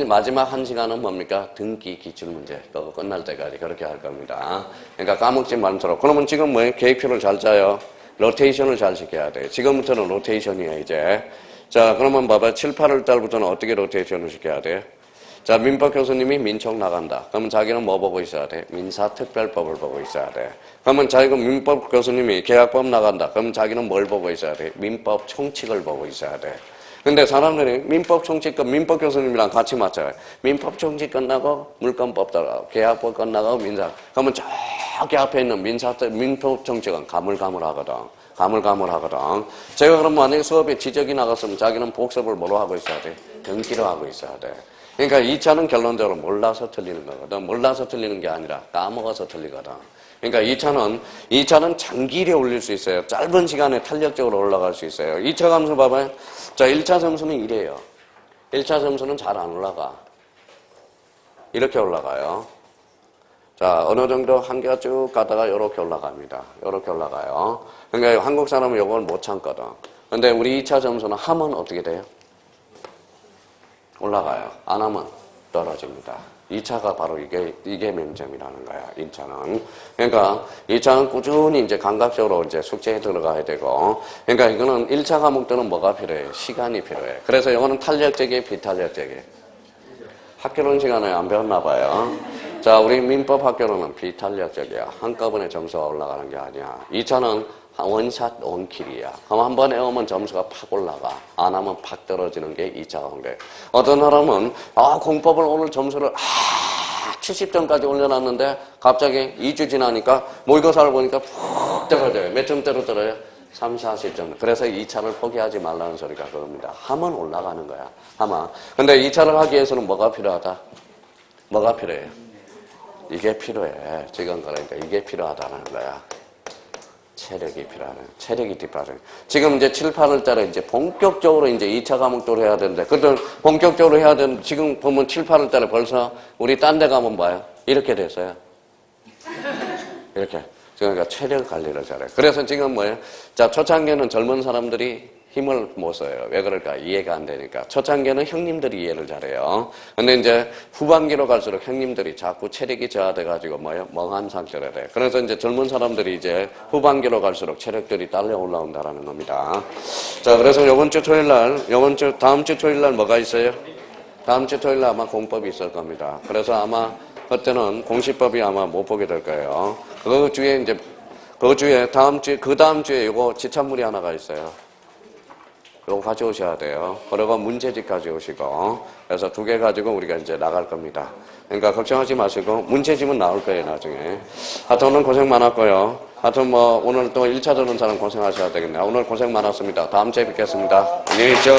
마지막 1시간은 뭡니까? 등기 기출문제. 그거 끝날 때까지 그렇게 할 겁니다. 그러니까 까먹지 말도록. 그러면 지금 뭐예요? 계획표를 잘 짜요. 로테이션을 잘 시켜야 돼요. 지금부터는 로테이션이에요, 이제. 자, 그러면 봐봐. 7, 8월 달부터는 어떻게 로테이션을 시켜야 돼요? 자, 민법 교수님이 민청 나간다. 그러면 자기는 뭐 보고 있어야 돼? 민사특별법을 보고 있어야 돼. 그러면 자기가 민법 교수님이 계약법 나간다. 그러면 자기는 뭘 보고 있어야 돼? 민법 총칙을 보고 있어야 돼. 근데 사람들이 민법 총칙과 민법 교수님이랑 같이 맞춰요. 민법 총칙 끝나고 물권법 따라가고 계약법 끝나고 민사. 그러면 저기 앞에 있는 민법 총칙은 가물가물하거든. 가물가물하거든. 제가 그럼 만약에 수업에 지적이 나갔으면 자기는 복습을 뭐로 하고 있어야 돼? 등기로 하고 있어야 돼. 그러니까 2차는 결론적으로 몰라서 틀리는 거거든. 몰라서 틀리는 게 아니라 까먹어서 틀리거든. 그러니까 2차는 장기일에 올릴 수 있어요. 짧은 시간에 탄력적으로 올라갈 수 있어요. 2차 감소 봐봐요. 자, 1차 점수는 이래요. 1차 점수는 잘 안 올라가. 이렇게 올라가요. 자, 어느 정도 한계가 쭉 가다가 이렇게 올라갑니다. 이렇게 올라가요. 그러니까 한국 사람은 이걸 못 참거든. 근데 우리 2차 점수는 하면 어떻게 돼요? 올라가요. 안 하면 떨어집니다. 2차가 바로 이게 맹점이라는 거야, 2차는. 그러니까 2차는 꾸준히 이제 감각적으로 이제 숙제에 들어가야 되고, 그러니까 이거는 1차 과목들은 뭐가 필요해? 시간이 필요해. 그래서 이거는 탄력적이에요, 비탄력적이에요? 학교론 시간에 안 배웠나 봐요. 자, 우리 민법 학교로는 비탄력적이야. 한꺼번에 점수가 올라가는 게 아니야. 2차는 원샷 원킬이야. 그럼 한 번에 오면 점수가 팍 올라가. 안 하면 팍 떨어지는 게 2차 공대. 어떤 사람은 공법을 오늘 점수를 70점까지 올려놨는데 갑자기 2주 지나니까 모의고사를 보니까 푹 떨어져요. 몇 점 떨어져요? 30, 40점. 그래서 2차를 포기하지 말라는 소리가 그겁니다. 하면 올라가는 거야. 하면. 근데 2차를 하기 위해서는 뭐가 필요하다? 뭐가 필요해요? 이게 필요해. 지금 그러니까 이게 필요하다는 거야. 체력이 필요하네. 체력이 뒷받침. 지금 이제 7, 8월달에 이제 본격적으로 이제 2차 과목도 해야 되는데, 그때 본격적으로 해야 되는데, 지금 보면 7, 8월달에 벌써 우리 딴 데 가면 봐요. 이렇게 됐어요. 이렇게. 그러니까 체력 관리를 잘해. 그래서 지금 뭐예요? 자, 초창기에는 젊은 사람들이 힘을 못 써요. 왜 그럴까? 이해가 안 되니까. 초창기에는 형님들이 이해를 잘해요. 근데 이제 후반기로 갈수록 형님들이 자꾸 체력이 저하돼가지고 뭐예요? 멍한 상태로 돼. 그래서 이제 젊은 사람들이 이제 후반기로 갈수록 체력들이 딸려 올라온다라는 겁니다. 자, 그래서 다음 주 토요일 날 뭐가 있어요? 다음 주 토요일 날 아마 공법이 있을 겁니다. 그래서 아마 그때는 공시법이 아마 못 보게 될 거예요. 그 다음 주에 이거 지참물이 하나가 있어요. 이거 가져오셔야 돼요. 그리고 문제집 가져오시고. 그래서 2개 가지고 우리가 이제 나갈 겁니다. 그러니까 걱정하지 마시고, 문제집은 나올 거예요, 나중에. 하여튼 오늘 고생 많았고요. 하여튼 오늘 또 1차 듣는 사람 고생하셔야 되겠네요. 오늘 고생 많았습니다. 다음 주에 뵙겠습니다. 안녕히 계십시오.